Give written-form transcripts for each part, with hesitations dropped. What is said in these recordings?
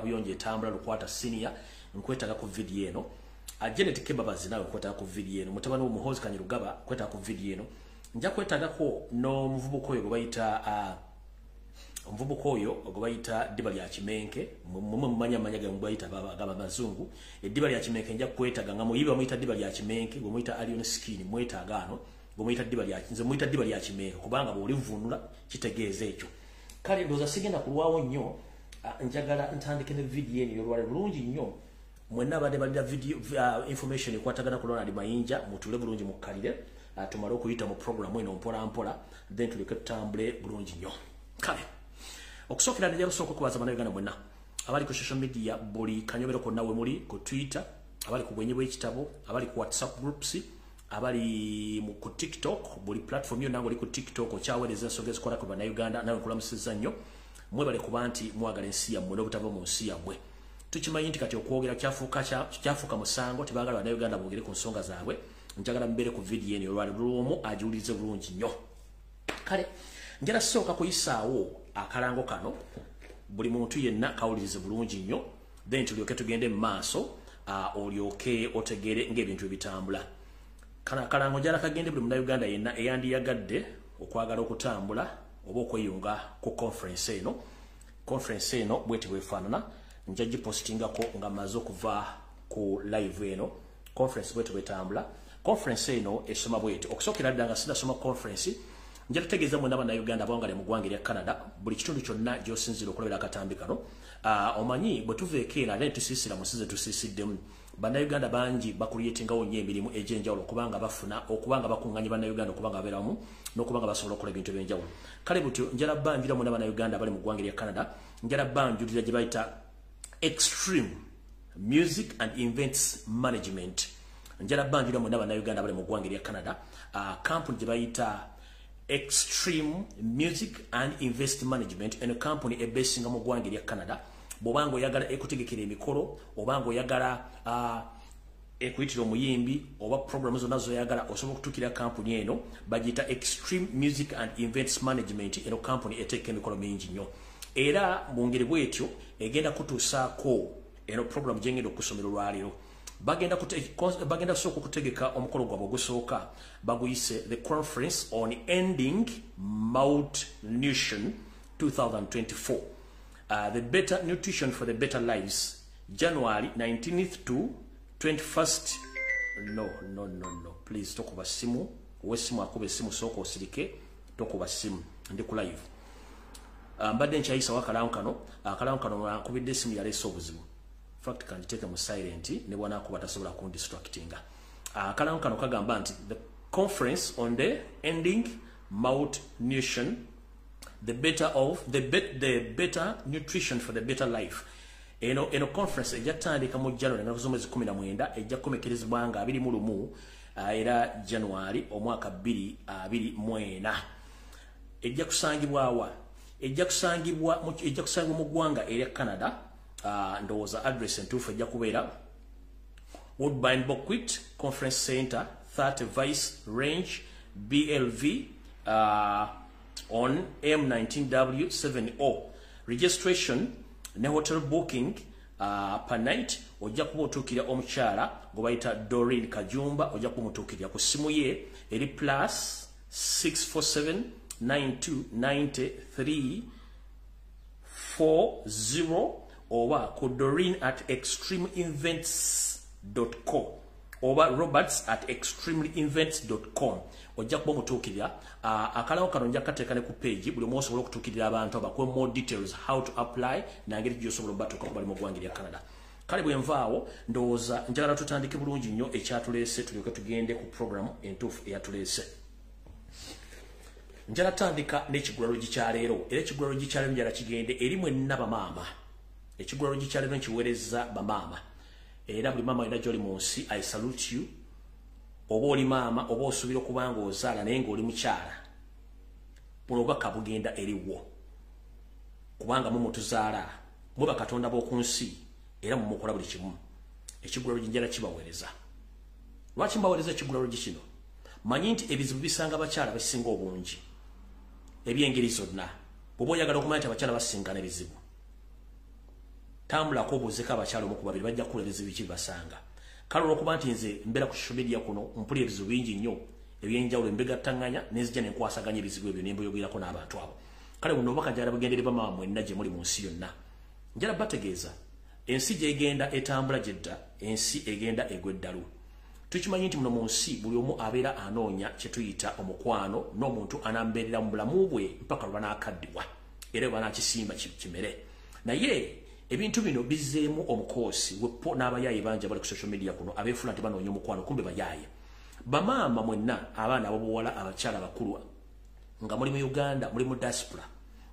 buyonje etambula lukwata senior nkwetaga ku video eno Janet Kebabazi nawe kwetaga ku video eno mutabani w'umuhozi Kanyirugaba kwetaga ku video eno nja kwetagako no muvubuko oyo bayita Mvubuko oyo ogobayita Diba lya Kimenke mumanya manyaga mbayita baba bazungu Diba lya Kimenke nja kwetaga nga muyiba muyita Diba lya Kimenke gwe muyita Alion Skin mwetaga ano gwe muyita Diba lya Kinze muyita Diba lya Kimenke kubanga bolivunula kitegeeza ekyo kale ndoza sigenda kulwawo nnyo njagala ntandike ne video eno yolwale bulungi nnyo mwenna abadde balira video information ekwatagana ku Ronald Mayinja mutule bulungi mukalire tumale okuyita mu program eno mpola mpola then tuleke tutambule bulungi nnyo kale okusokera njalo soko kubaza bannayuganda mwenna abali ku social media buli kanyobero konna we muli ku Twitter abali ku bwenyi bw'ekitabo abali ku WhatsApp groups abali ku TikTok buli platform yo nango li ku TikTok okyawereza ensonga ezikola ku bannayuganda nawe nkulamusiza nnyo mwebale kuba nti mwagala ensi yammwe n'obutava mu nsi yammwe tukimanyi nti kati okwogera kyafuuka musango tebaagala bannayuganda boogere ku nsonga zaabwe njagala mbeere ku video eno olwali lwomu ajiwulirize bulungi nnyo kale njala sooka kuyisaawo akalango kano buli muntu yenna kawulirize bulungi nnyo then tulyoke tugende mu maaso olyoke otegere ng'ebintu ebitambula kana akalango njala kagende buli munnayuganda yenna eyandiyagadde okwagala okutambula oba okweyunga ku conference eno bweti bwefaanana nja gipostingako nga maze okuva ku live eno conference bweti bwetambula conference eno esoma bweti okusookera ddala nga sinasoma conference njala tegeeza mwena bannayuganda abawangale mu ggwanga erya Canada buli kitundu kyonna gy'osinzira okulabira akatambi kano omanyi bwe tuveeko era ne tusiisira musize tusiisiddemu bannayuganda bangi bakuliyetingawo nnyo emirimu egy'enjawulo okubanga bakuŋŋanya bannayuganda okubanga babeeramu n'okubanga basobola okukola ebintu eby'enjawulo kale butyo njala banjulira mwena bannayuganda abali mu ggwanga erya Canada njala banjulira gye bayita Extreme Music and Events Management njala banjulira mwena bannayuganda abali mu ggwanga erya Canada company gye bayita Extreme Music and Invest Management eno company ebesinga mu ggwanga erya Canada bw'obanga oyagala ekutegekera emikolo obanga oyagala ekuyitira omuyimbi oba programu zonna zoyagala osobola okutuukira company eno bagiyita Extreme Music and Events Management eno company eteeka emikolo mingi nnyo era mu ngeri bwetyo egenda kutuusaako eno programu gyengenda okusomera olwaleero bagenda kusooka okutegeka omukolo gwabwe ogusooka baguyise the conference on ending malnutrition 2024 the better nutrition for the better lives January 19th to 21st no please tokuba simu wesimu akube simu sooka osirike tokuba simu ndi ku live mbadde nkyayisa akalango kano ankubidde simu yaleese obuzibu fact can take mu silent ne bwana akuba tasobola ku distractinga akalango kano kagamba nti the conference on the ending malnutrition the better nutrition for the better life eno conference ejatandika mu January nga zomwezi 19 ejja kukomekerezebwanga 21 era January omwaka 2024 ejja kusangibwa mu ggwanga erya Canada ndowooza address entuufu ejja kubeera Woodbine Bokwit Conference Center 30 Vice Range BLV on M19W70 registration ne hotel booking per night ojja kuba otuukirira omukyala gwe bayita Doreen Kajumba ojja kuba omutuukirira ku simu ye eri plus 647 929340 oba ku Doreen@extremeevents.com oba roberts@extremeevents.com ojja kuba omutuukirira akalawo kano nja kateeka ne ku page buli omu osobola okutuukirira abantu abakuwe more details how to apply nangeri gy'osobola obatuuka ku bali mu ggwanga erya Canada kale bwe nvaawo ndowooza njagala tutandike bulungi nnyo ekyatuleese tulyoke tugende ku programu entuufu eyatuleese njala tandika n'ekigulalo gikyaleero era ekigulalo gikyaleero njala kigende eri mwenna bamaama ekigulalo gikyaleero nkiweereza bamaama era buli maama alina gy'oli mu nsi I salute you oba oli maama oba osuubira okubanga ozaala naye ng'oli mukyala buno obubaka bugenda eriwo kubanga mumutuzaala mwe bakatonda b'oku nsi era mumukola buli kimu ekigulalo njala kibaweereza lwaki mbaweereza ekigulalo kino manyi nti ebizibu bisanga abakyala basinga obungi ebyengeri zonna bw'oba oyagala okumanya nti abakyala basingana ebizibu tambula ko bozeka abakyalo mu kubabiri bajja kulereza biki basanga kalo okuba nti nze mbera ku social media kuno mpuli ebizibu bingi nnyo ebyenjawulo embegatanganya nezijja nenkwasaganya ebizibu ebyo nemboyogerako n'abantu abo kale buno obubaka njala bugendere bamaama mwenna gye muli mu nsi yonna njala bategeeza ensi gyegenda etambula gyedda ensi egenda egweddalu tukimanyi nti muno mu nsi buli omu abeera anoonya kye tuyita omukwano n'omuntu anambeerera mu bulamu bwe mpaka lwe banaakaddibwa era bwe banakisimba kimere naye ebintu bino bizzeemu omukoosi wepo n'abayaaye bangi abali ku social media kuno abeefuna nti banoonya omukwano kumbe bayaaye bamaama mwenna abaana abobuwala abakyala bakulu nga muli mu Uganda muli mu diaspora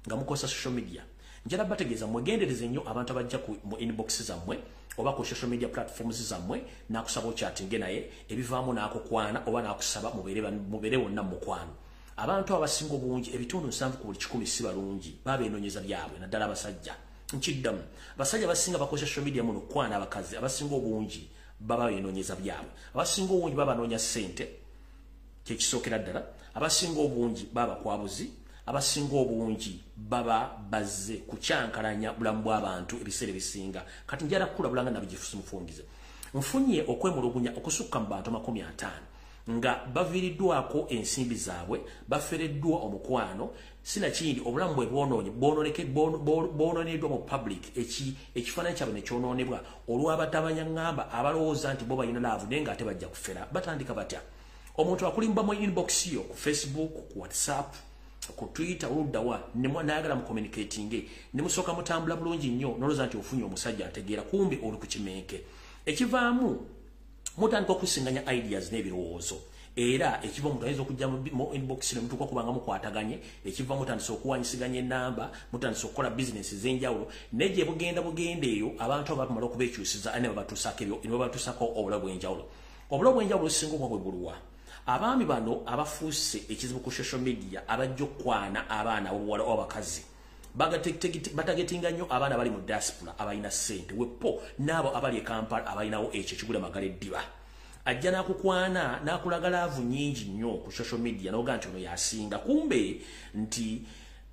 nga mukosa social media njala bategeeza mwegendereze nnyo abantu abajja mu inbox zammwe oba ku social media platforms zammwe nakusaba ochattinge naye ebivaamu nakukwana oba nakusaba mubeere wonna mukwano abantu abasinga obungi ebitundu 7 ku buli 10 si balungi babeenonyeza byabwe naddala abasajja nkiddamu basajja basinga bakoze social media muno kwana abakazi abasinga obungi baba beenonyeza byabwe abasinga obungi baba noonya ssente kyekisookera ddala abasinga obungi baba kwabuzi abasinga obungi baba bazze kucyankalanya bulamu bw'abantu ebiseera bisinga kati njala kulabulanga nabigifusi mufungize nfunye okwemulugunya okusukka mu bantu 50 nga baviiriddwako ensimbi zaabwe bafereddwa omukwano sina kindi obulamu bwe bwononeddwa mu public ekifaananyi kyabwe ne kyonoonebwa olw'abatabanya ngamba abalowooza nti bo balina laavu naye ng'ate bajja kufera batandika batya omuntu akulimba mu inbox yo ku Facebook ku WhatsApp ku Twitter oluddawa nayagala mu communicating ne musooka mutambula bulungi nnyo noloza nti ofunye omusajja ategeera kumbi oli ku kimenke ekivaamu mutandika okusinganya ideas n'ebirowoozo era ekiva omuntu ayinza okujja mu inbox ne mutuuka kubanga mukwataganye ekiva mutandisa okuwanyisiganya enamba mutandisa okukola business ez'enjawulo naye gye bugenda eyo abantu abamala okubeekyusiza ne babatuusako obulamu bw'enjawulo obulamu bw'enjawulo singa obwa bwe buluwa abaami bano abafuuse ekizibu ku social media abajja okwana abaana obuwala obakazi batagetinga nnyo abaana bali mu diaspora abalina ssente wepo n'abo abali e Kampala abalinawo ekyo ekigula magala eddiba ajja nakukwana nakulaga laavu nyingi nnyo ku social media noga nti ono yasinga kumbe nti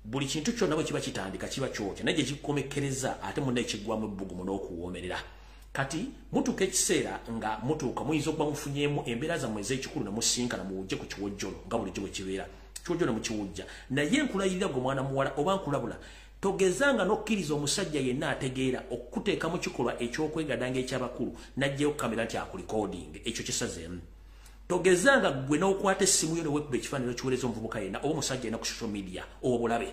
buli kintu kyonna bwe kiba kitandika kiba kyokya naye gyekikomekereza ate munna ekiggwamu ebbugumu n'okuwoomerera kati mutuuka ekiseera nga mutuuka muyinza okuba mufunyeemu embeera zammwe ez'ekikulu ne musinkana muwujje ku kiwojjolo nga bulijjo bwe kibeera kiwojjolo mu kiwujja naye nkulayirira gwe mwana muwala oba nkulabula togezanga n'okkiriza omusajja yenna ategeera okuteeka mu kikolwa eky'okwegadanga eky'abakulu n'ajjayo kamera nti akulikoding ekyo kisazeemu togezanga gwe n'okwata essimu yo newekuba ekifaananyi kiweereza omuvubuka yenna oba omusajja yenna ku social media obulabe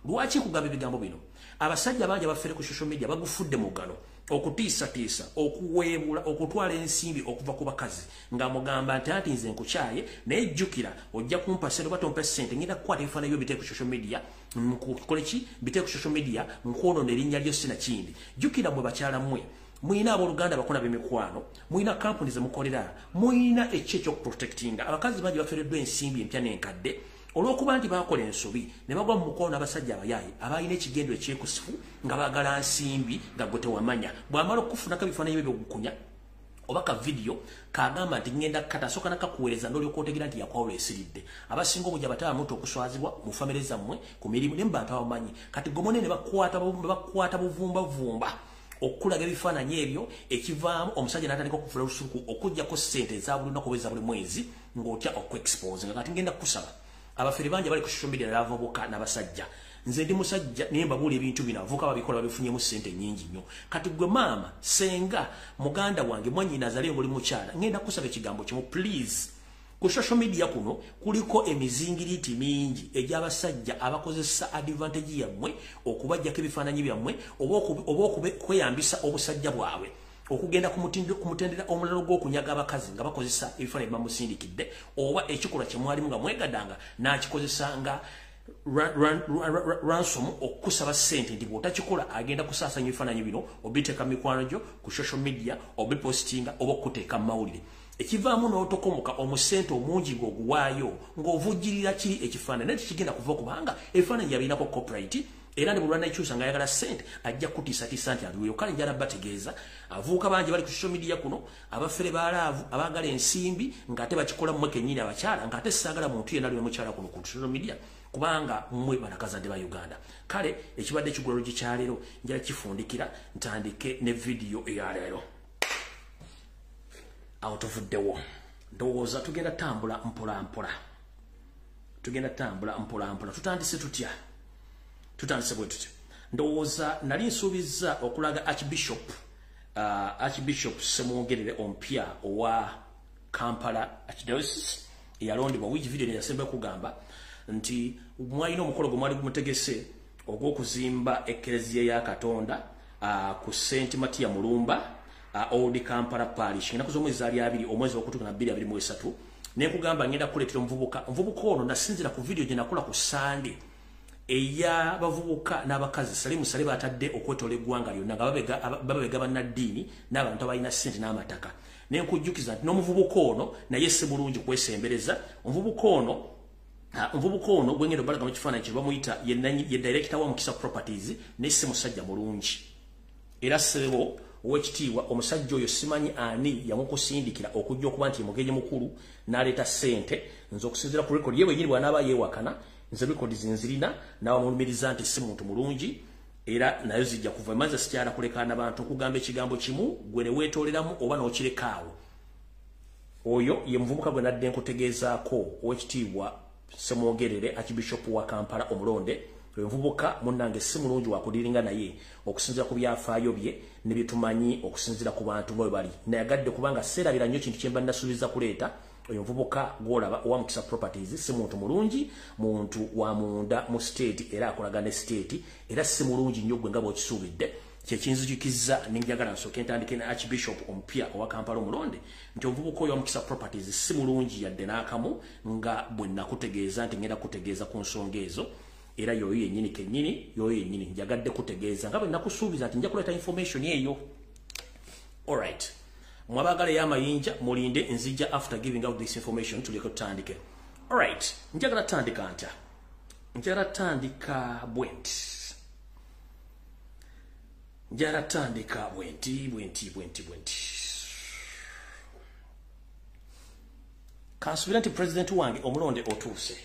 lwaki nkugamba ebigambo bino abasajja bangi abafere ku social media bagufudde mugano okutiisatiisa okuweebula okutwala ensimbi okuva ku bakazi nga mugamba nti nze nkukyaye naye jjukira ojja kumpa sente oba tompa ssente ngenda kukwata ebifaananyi byo biteeke ku social media nkukole ki biteeke ku social media nkwonoona erinnya lyo sina kindi jjukira mwe bakyala mmwe muyina abooluganda bakona b'emikwano muyina kampuni ze mukolera muyina ekyo ekyokuprotectinga abakazi bangi bafereddwa ensimbi empya n'enkadde olw'okuba nti bakola ensobi ne bagwa mu mukono n'abasajja abayaaye abalina ekigendo ekyekusifu nga baagala nsimbi nga gwe tewamanya bw'amala okufunako ebifaananyi bye byokukunya oba ka video kagamba nti ngenda kata asooka nakakuweereza n'olyoka otegeera nti yakwawula esiridde abasinga obujja bataba muto okuswazibwa mu famire zammwe ku mirimu ne mu bantu abamanyi kati gomone ne bakwata buvumbavumba okulaga ebifaananyi ebyo ekivaamu omusajja n'atandika okufuna olusuku okuggyako ssente eza buli lunaku oba eza buli mwezi ng'otya okuexpose nga kati ngenda kukusaba abafere bangi bali ku social media n'abavubuka n'abasajja nze ndi musajja naye mbabuula ebintu bino abavubuka babikola babifunyemu ssente nnyingi nnyo kati gwe maama senga muganda wange mwannyina azaleyo buli mukyala ngenda kusaba ekigambo kimu please ku social media kuno kuliko emizingiriiti mingi egy'abasajja abakozesa advantage yammwe okubajjako ebifaananyi byammwe oba okweyambisa obusajja bwabwe okugenda kumutendera omulalo gw'okunyaga abakazi nga bakozesa ebifaananyi bamusindikidde oba ekikolwa kye mwalimu nga mwegadanga n'akikozesa nga ransom okusaba ssente nti bw'otakikola agenda kusaasanya ebifaananyi bino obiteeka mu mikwano gyo ku social media obipostinga oba okuteeka mu mawulire ekivaamu n'otokomoka omusente omungi ng'oguwaayo ng'ovujjirira kiri ekifaananyi naye tekigenda kuva kubanga ebifaananyi yabirinako copyright era ne bulwana ikyusa nga ayagala sente ajja kutiisa nti aluweyo. Kale njala bategeeza avuuka bangi bali ku social media kuno abafere balaavu abagala ensimbi ng'ate bakikola mmwe kennyini abakyala ng'ate saagala muntu yenna aliwe mukyala kuno ku social media kubanga mmwe banakazadde ba Uganda. Kale ekibadde kigula Lujji kya leero njala kifundikira ntandike ne video eya leero. Out of the war. Ndowooza tugenda tambula mpola mpola. Tutandise tutya. Tutandise bwe tutya. Ndowooza nali nsuubizza okulaga Archbishop Semwogerere ompya owa Kampala Archdiocese eyalondebwa wiki video ne yasemba kugamba nti mwalina omukolo gwe mwali gumutegese ogw'okuzimba ekkereziya ya Katonda ku St. Matia Mulumba Old Kampala Parish ngenda kuzomwezi ali 2 omwezi okutuka na 2023 ne kugamba ngenda kuletera omuvubuka ono nasinzira ku video gye nakola ku Sunday eya bavubuka n'abakazi Salimu Saleba atadde okwetola eggwanga lyonna nga babega bannaddiini n'abantu abalina ssente n'amataka ne nkujjukiza nti n'omuvubuka ono naye si bulungi kwesembereza. Omuvubuka ono gwengendo balaga mu kifaananyi kye bamuyita ye director wa Mukisa Properties ne si musajja mulungi era sebo owekitiibwa omusajja oyo simanyi ani yamukusindikira okujja okuba nti mugenyi mukulu n'aleeta ssente nze okusinziira ku record yewe nyini bw'anaaba yeewakana nze record zinzirina n'abamulumiriza nti si muntu mulungi era nayo zijja kuva maze sikyala kuleka n'abantu okugamba ekigambo kimu gwe ne weetooleramu oba n'okirekaawo. Oyo ye muvubuka gwe nadde nkutegeezaako owekitiibwa Semwogerere Archbishop wa Kampala omulonde. Oyo muvubuka munnange si mulungi wakudiringa naye okusinziira ku byafaayo bye ne byetumanyi okusinziira ku bantu bwe bali nayagadde kubanga seerabira nnyo kintu kye mba nasuubiza kuleeta. Oyo muvubuka gw'olaba owa Mukisa Properties si muntu mulungi, muntu wa munda mu state era akolaga ne state era si mulungi nnyo gwe nga bw'okisuubidde. Kyekinzijukizza nenjagala nsooke ntandike ne Archbishop ompya owa Kampala omulonde nti omuvubuka oyo wa Mukisa Properties si mulungi yadde n'akamu nga bwe nakutegeeza nti ngenda kutegeeza ku nsonga ezo. Era yoyo yennyini kennyini yoyo yennyini njagadde kutegeeza nga bwe nakusuubiza nti nja kuleeta information eyo. Alright. Mwabagala y'amayinja mulinde nzija after giving out this information tuleke tutandike. Alright. Njagala tandika ntya. Njagala tandika bwenti. Kansubira nti president wange omulonde otuuse.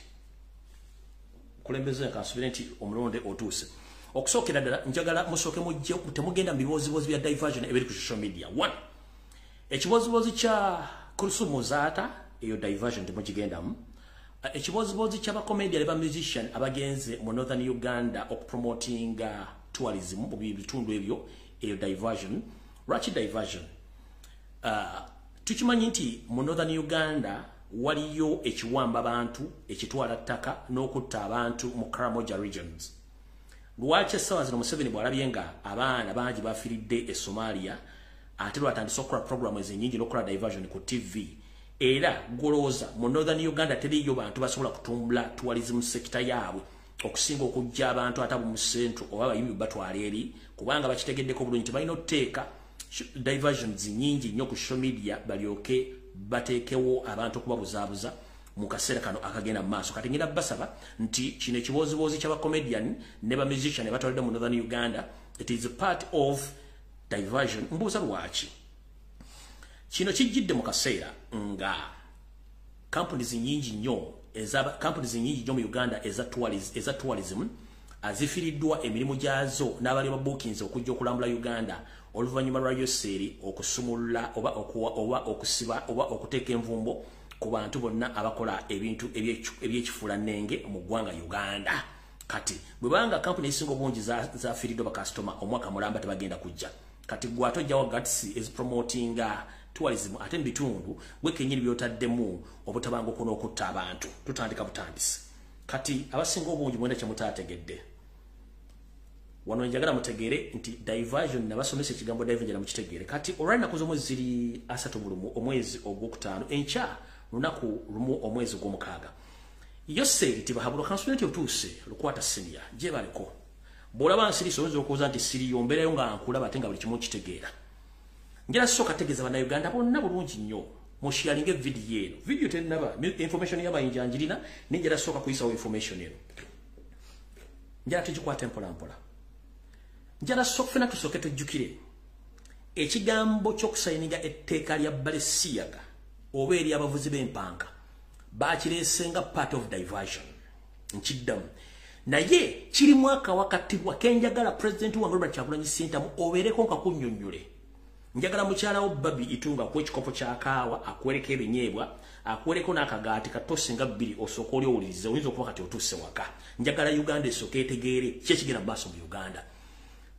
Kulembeze kansubira nti omulonde otuuse. Okusookera ddala njagala musooke mujje temugenda mu bibozibozi bya diversion ebiri ku social media. 1. Ekibozibozi kya Kurusumu Zaata eyo diversion temukigendamu. Ekibozibozi kya bakomedian ba musician abagenze mu Northern Uganda okupromoting tourism mu bitundu ebyo eyo diversion. Lwaki diversion? Tukimanyi nti mu Northern Uganda waliyo ekiwamba abantu ekitwala ttaka n'okutta abantu mu Karamoja regions. Lwaki essaawa zino Museveni bw'alabye nga abaana bangi bafiiridde e Somalia ate lwatandise okukola programu ezinnyingi n'okukola diversion ku TV era golooza mu Northern Uganda teriyo bantu basobola kutumbula tourism sector yaabwe okusinga okujja abantu ate mu centro oba abayimbi batwala eri kubanga bakitegeddeko bulungi nti balina oteeka diversions nyingi nnyo ku social media balyoke bateekewo abantu okubabuzaabuza mu kaseera kano akagenda mu maaso. Kati ngenda basaba nti kino ekibozibozi ky'abakomedian ne ba musician ne batwalidde mu Northern Uganda, it is a part of diversion. Mbuuza lwaki kino kijjidde mu kaseera nga companies nyingi nnyo mu Uganda eza tourism azifiiriddwa emirimu gyazo n'abali ba bookings okujja okulambula Uganda oluvannyuma lwa Yoseri okusumulula oba okusiba oba okuteeka envumbo ku bantu bonna abakola ebintu ebyekifuulannenge mu ggwanga Uganda. Kati bwe banga company ezisinga obungi zafiiriddwa bakasitoma omwaka mulamba tebagenda kujja. Kati gwe atojjawo Gatsi is promoting tourism ate mu bitundu gwe kennyini byotaddemu obutabanguko n'okutta abantu. Tutandika butandisi. Kati abasinga obungi mwenda kyemutaategedde. Wano njagala mutegeere nti diversion nabasomesa ekigambo diversion mukitegeere. Kati olwali nakuza omwezi ziri 3 omwezi ogwokutaano enkya lunaku lumu omwezi gw'omukaaga. Yoseri tibahabulwa kansulenti otuuse lukwata senior gye baliko. Bw'olaba nsiri soyinza okubuuza nti siriyo mbeerayo nga nkulaba ate nga buli kimu kitegeera. Njala sooka tegeeza bannayuganda bonna bulungi nnyo musharinge video eno. Video tennaba information y'abayinja njirina ninjala sooka kuyisawo information eno. njala tukikwata mpola. Njala sofuna tusooke tujjukire ekigambo ky'okusayininga etteeka lya Balenciaga oba eri abavuzi b'empanka baakireesenga part of diversion. Nkiddamu. Naye kiri mwaka wakatibwa kenjagala President wange Robert Kyagulanyi Ssentamu obeereko nkakunnyonnyole. Njagala mukyalawo Babi Itunga ku ekikopo kya kaawa akwereka ebinyeebwa akwereko n'akagaati katose nga 2 osooka olyowuliriza oyinza okuba kati otuuse waka. Njagala Uganda esooka etegeere ki ekigenda mu maaso mu Uganda.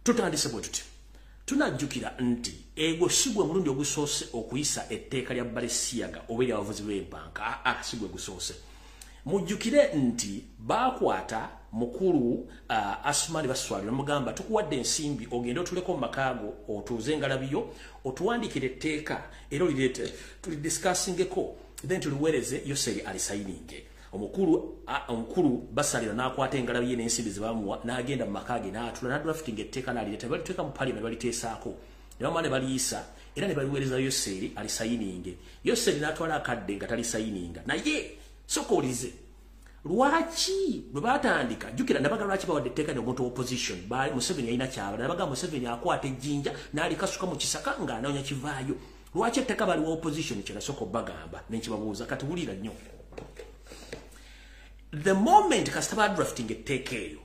Tutandise bwe tuti. Tunajjukira nti ego sigwe mulundi ogusoose okuyisa etteeka lya Balenciaga oba eri abavuzi b'empanka sigwe gusoose. Mujjukire nti baakwata mukulu Asumani baswalira mugamba tukuwadde ensimbi ogende otuleko mu makaago otuuze ngalabiyo otuwandikire etteeka era olireete tulidiscussingeko then tuliweereze Yoseri alisayininge. Omukulu basalira n'akwata engalabiye n'ensimbi ze bamuwa n'agenda mu makaage n'atula n'adrafting etteeka n'alireeta baliteeka mu parliament baliteesaako ne bamala ne baliyisa era ne baliweereza Yoseri alisayininge. Yoseri n'atwala akadde nga talisayininga naye sokolize lwaki bwe batandika jukira nabaga lwaki bawadde etteeka n'omuntu opposition bali Museveni yalina kyaba nabaga Museveni akwata ejjinja n'alikasuka mu kisaka ng'anoonya kivaayo. Lwaki etteeka bali wa opposition kye nasooka bagamba nenkibabuuza kati wulira nnyo. The moment kasitaba drafting etteeka eyo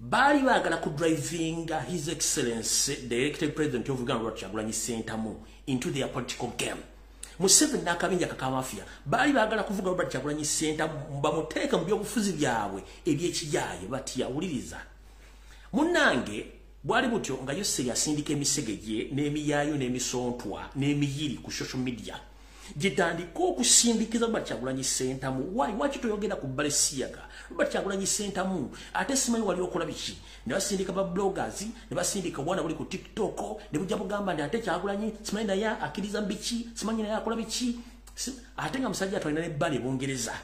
bali baagala ku driving His Excellency the elected president of Uganda Robert Kyagulanyi Ssentamu into their political game. Museveni n'akabinja kakamafia bali baagala kuvuga Robert Kyagulanyi Ssentamu bamuteeka mu byobufuzi byabwe eby'ekijaaye bati yawuliriza. Munnange bwali butyo nga Yoseri asindika emisege gye n'emiyaayo n'emisontwa n'emiyiri ku social media. Gitandika okusindikiza Robert Kyagulanyi Ssentamu. Waki toyogera ku Balenciaga? Robert Kyagulanyi Ssentamu ate simanyi wali okola biki? Ne basindika ba bloggers, ne basindika bwana buli ku TikTok, ne bujja bugamba ndi ate Kyagulanyi simanyi naye akkiriza biki, simanyi naye akola biki. Ate nga musajja atwalina n'ebbali Bungereza.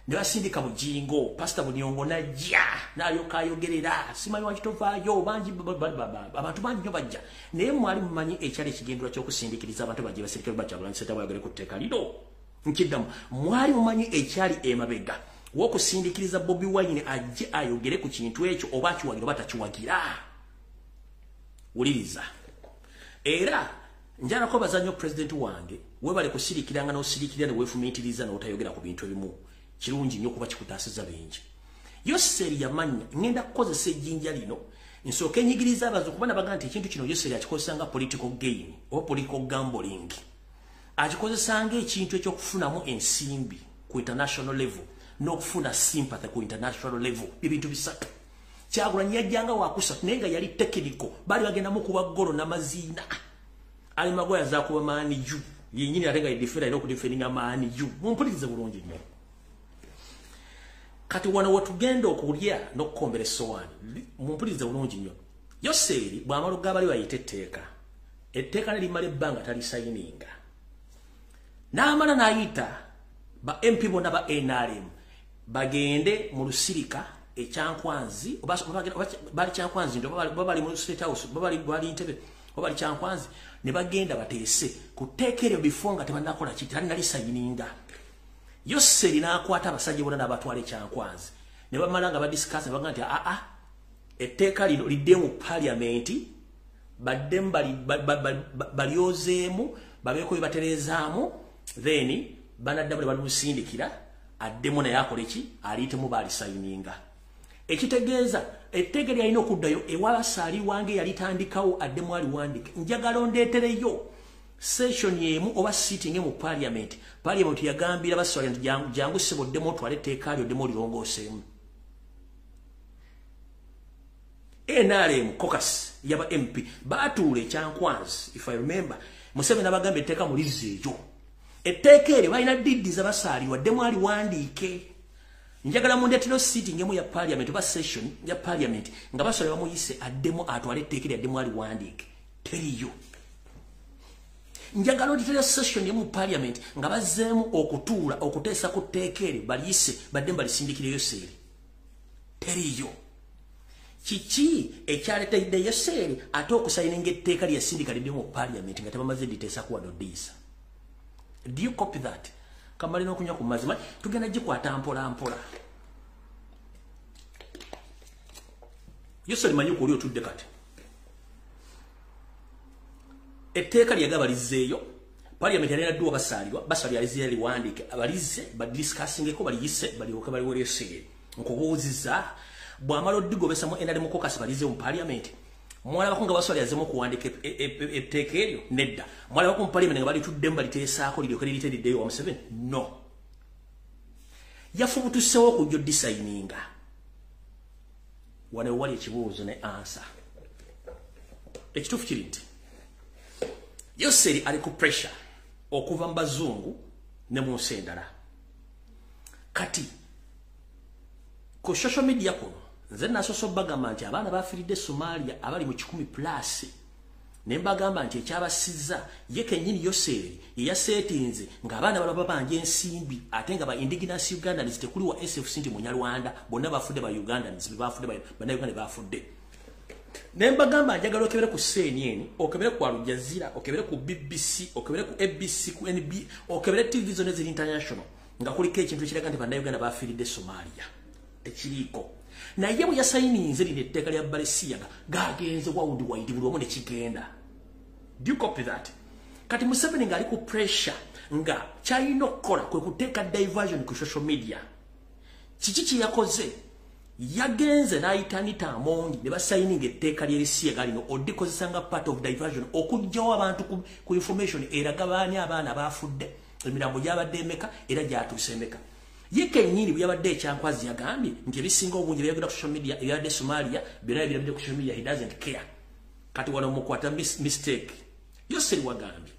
Ne basindika Bujingo, Pastor Bunyongo najja n'alyoka ayogerera simanyi waki tovaayo bangi abantu bangi nnyo bajja. Naye mwali mumanyi ekyali ekigendera ky'okusindikiriza abantu bajje basirikira Robert Kyagulanyi Ssentamu ayogere ku tteeka lino. Nkiddamu mwali mumanyi ekyali emabega w'okusindikiriza Bobi Wine ajje ayogere ku kintu ekyo oba akiwagira oba takiwagira. Wuliriza. Era njalako bazanyo president wange webale kusirikiranga n'osirikirira ne weefumiitiriza n'otayogera ku bintu ebimu. Kirungi nnyo kuba kikutaasiza bingi. Yoseri yamanya ngenda kukozesa ejjinja lino nsooke nyigiriza abazukuba nabaga nti ekintu kino Yoseri akikozesanga political gain oba political gambling. Akikozesanga ekintu ekyokufunamu ensimbi ku international level n'okufuna sympathy ku international level ebintu bisatu. Kyagulanyi yajjanga wakusatu naye nga yali technical bali bagenda mu kuba golo n'amaziina. Ali magoya zaakuba maani ju yennyini ate nga yedifera era okudiferinga maani ju. Mumpulirize bulungi nnyo. Kati wano watugenda okulya n'okukombera essowaani mumpulirize bulungi nnyo. Yoseri bw'amala ogabali bayita etteeka. Etteeka ne limala ebbanga talisayininga. N'amala n'ayita ba MP bonna ba NRM bagende mu lusirika ekyankwanzi bali kyankwanzi ndo bali mu State House bali Ntebe bali kyankwanzi ne bagenda bateese ku tteeka eryo before nga tebanakola kiti nalisayininga. Yoseri n'akwata abasajja bonna n'abatwala ekyankwanzi ne bamala nga badiscuss ne bagamba nti etteeka lino lidde mu parliament baddemu balyozeemu babeeko bebaterezaamu then banaddamu ne balusindikira addemu naye akole ki aliyitemu baalisayininga. Ekitegeeza etteeka lyalina okuddayo ewabasaali wange yalitandikawo addemu aliwandike. Njagala ondeetereyo session yemu oba sitting mu parliament. Parliament yagambira baswali nti jangu seboddemu otwale etteeka lyo ddemu olirongooseemu. NRM caucus yaba MP baatuula ekyankwanzi if I remember Museveni abagamba etteeka mulizza eyo. Etteeka eryo balina diddiza basaalirwa ddemu aliwandiike. Njagala mundeetero sitting emu ya parliament oba session ya parliament nga baswali bamuyise addemu atwale etteeka eryo addemu aliwandiike. Teriyo. Njagala ondeetero session emu parliament nga bazzeemu okutuula okuteesa ku tteeka eryo baliyise baddemu balisindikire Yoseri. Teriyo. Kiki ekyaleetedde Yoseri ate okusayininga etteeka lyasindika lidde mu parliament nga tebamaze diteesa kuwano ddiisa. Do you copy that? Kamalina okunywa ku mazima tugenda gikwata mpola mpola. Yose limanyi ko oli otudde kati. Etteeka lyagabalizeeyo Parliament yalina dduwa basalya alize liwandike abalize badiscussing ko baliyise balyoka baliwolese nkubuuziza bwamalo digobesa mu endale mukokasi balize mu Parliament mwala bakunga basalya azemo kuwandika etteeka eryo nedda mwala bakunga Parliament nga bali tuddemba liteesaako liryoka lilitedde wa 7 no yafubutusewo kujjo designinga wane wali ekibuuzo ne answer ekitufu kiri nti Yoseri ali ku pressure okuva mbazungu ne mu nsendala kati ku social media kuno nze nasoso bagamba nti abaana bafiridde Somalia abali mu 10+ ne mbagamba nti ekyabasizza ye kennyini Yoseri ya settings nga abaana balaba banje ensimbi ate nga ba indigenous Ugandans tekuli wa SFC nti munyalwanda bonna bafudde ba Ugandans bafudde ba Uganda bafudde Nemba gamba njagala okebere ku CNN, okebere ku Alujazira, okebere ku BBC, okebere ku ABC, ku NB, okebere TV zone ziri international. Nga kuliko ekintu kiraga nti banda Uganda bafiridde Somalia. Tekiriko. Na ye bwe yasayininze lino etteeka lya Balesiyaga gagenze wawundi waidi buli omu ne kigenda. Do you copy that? Kati Museveni nga ali ku pressure nga kyalina okukola kwe kuteeka diversion ku social media. Kiki yakoze? Yagenze nayitanita amongi ne basayininga etteeka ly'Elese lino odikozesanga part of diversion okujjawo abantu ku information eraga baani abaana bafudde emirambo gyabadde emeka era gyatuuse emeka ye kennyini bwe yabadde ekyankwazi yagambye nti ebisinga obungi byayogera ku social media ebyabadde Somalia byonna birabidde ku social media he doesn't care kati wano mukwata mistake Yoseri wagambye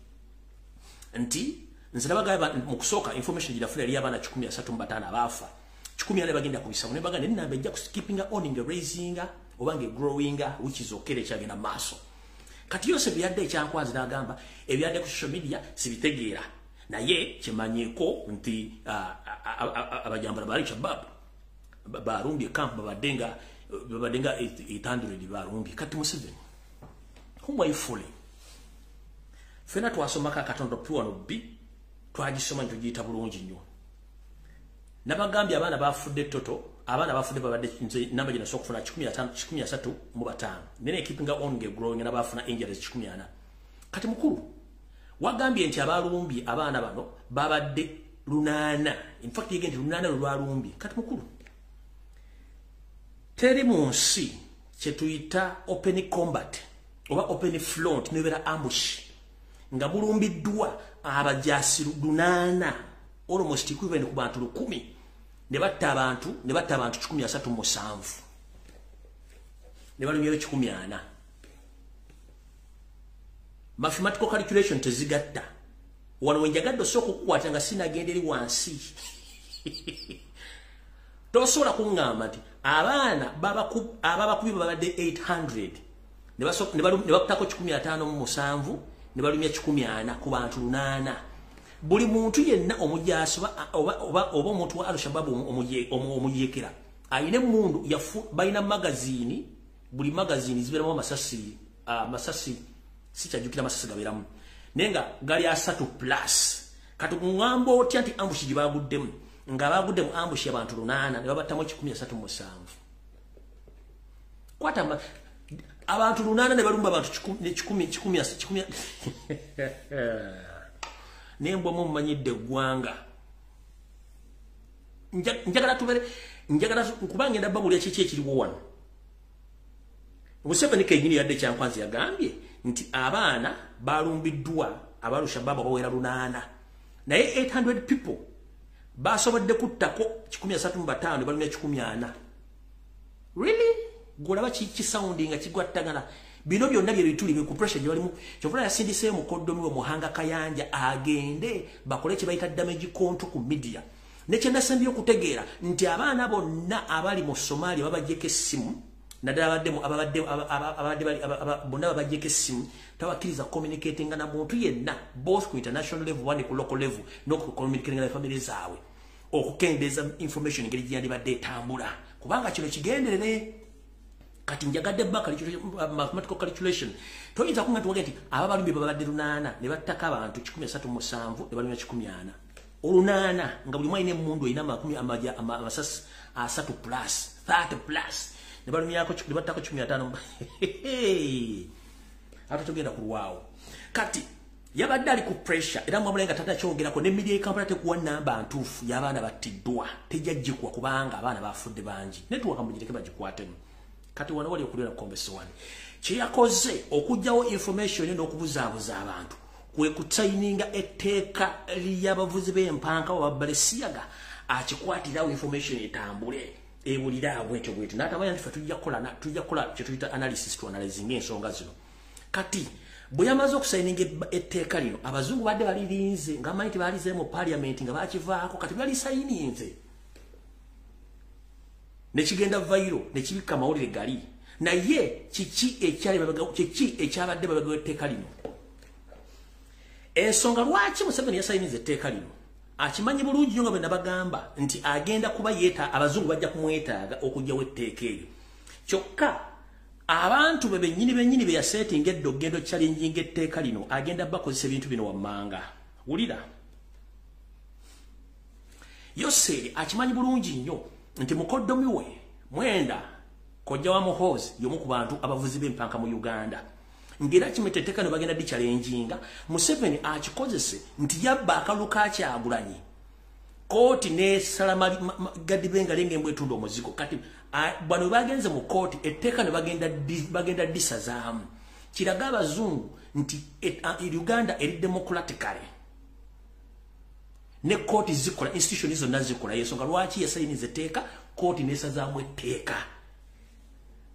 nti nze nabagamba mu kusooka information girafuna eri abaana 135 abaafa 10 bagenda kubisa ne baganda ninamba ejja keeping on in the raising obange growing which is okay kyagenda maso kati yose byadde ekyankwazi nagamba ebyadde ku social media sibitegeera naye kimanyeko nti abajambala bali chabab barundi camp babadenga 800 barundi kati Museveni who are you fooling fena twasomaka katondo puano b twagisoma ntugiyita bulungi nnyo Nabagambye abana bafudde toto abana bafudde babadde namba jina sokufuna 15 mu batano nene keeping on growing na bafuna injuries 14 kati mukuru wagambye nti abalumbi abana bano babadde lunana in fact yegenti lunana lwalumbi kati mukuru teri munsi kyetuyita open combat oba open front nebera ambush nga bulumbiddwa abajasiru lunana almost equivalent ku bantu 10 ne batta abantu 137 ne balumyeyo 140 mathematical calculation tezigatta wano wenjagadde soko kukwata nga sinagenderi wansi tosobola kungamba nti abaana ababakubi babadde 800 ne bakutako 157 ne balumya 140 ku bantu 8 buli muntu yenna omujjaso oba omuntu wa Al-Shabaab omuyekera ayine mundu bayina magazini buli magazini ziberamu masasi sikyajukira masasi gaberamu nenga gali asatu plus kati ngambo otya nti ambushi gibaguddemu nga baguddemu ambushi abantu 8 ne babatamu 137 kwata abantu 8 ne balumba abantu 10 Nembo mumanyidde gwanga njagala tubere njagala kubanga ndabba buli ekiki ekiriwo wano Museveni kenyini yadde kyankwanzi yagambye nti abaana balumbiddwa Al-Shabaab bawera 8 naye 800 people basobodde kuttako 135 balumya 140 really golaba ki sounding nga kigwattagana bino byonna bye bituli ku pressure gye balimu kyovula yasindise mu koddomi wa Muhanga Kayanja agende bakole kye bayita damage control ku media nekye nasambye okutegeera nti abaana bonna abali mu Somalia babajjeko essimu nadala abadde bonna babajjeko essimu tawakiriza communicating na muntu yenna both ku international level one ku local level no ku communicating na family zaabwe okukendeza information ngeri gyandi badde etambula kubanga kino kigenderere kati njagadde mathematical calculation toyinza kunga tuwagati ababalumbi babadde 8 ne battaka abantu 137 ne balumya 140 olunana nga buli mwaine mundu ina amasasi 3 plus 30 plus ne balumyako libattako 15 ate tugenda kulwawo kati yabadde ali ku pressure era mwamulenga tata kyogerako ne media company tekuwa namba ntuufu y'abaana battiddwa tejjajjikwa kubanga abaana bafudde bangi network mujireke bagikwatemu kati wano wali okulira kombesowani kyeyakoze okujjawo information n'okubuzaabuza abantu kwe kutaininga etteeka ly'abavuzi b'empanka wabalesiyaga akikwatirawo information etambule ebulira bwetyo bwetyo n'atamanya nti tujja kukola kye tuyita analysis to analyzing ensonga zino kati bwe yamaze okusaininga etteeka lino abazungu badde balirinze ng'amanyi nti baalize mu parliament nga bakivaako kati balisayininze ne kigenda vairo ne kibikka mawulire gali naye kiki ekyabadde babagawo etteeka lino ensonga lwaki Museveni yasayiniza etteeka lino akimanyi bulungi nnyo nga bwe nabagamba nti agenda kuba abazungu bajja kumwetaaga okujjawo etteeka eryo kyokka abantu bennyini be yasetinga eddogendo challenging etteeka lino agenda bakozesa ebintu bino wammanga wulira Yoseri akimanyi bulungi nnyo nti mukoddomi we Mwenda kojja wa Muhoozi y'omu ku bantu abavuzi b'empanka mu Uganda ngera kimeteteka no bagenda dichalenjinga Museveni akikozese nti yabba akalu ka Kyagulanyi kooti ne salamali gadibenga lenge mbwetundo omuzigo kati bano bagenze mu kooti etteeka ne bagenda disazaamu kiraga abazungu nti Uganda eri democratically ne kooti zikola institution izo nazikola yesonga lwaki yasayiniza etteeka kooti nesazaamu etteeka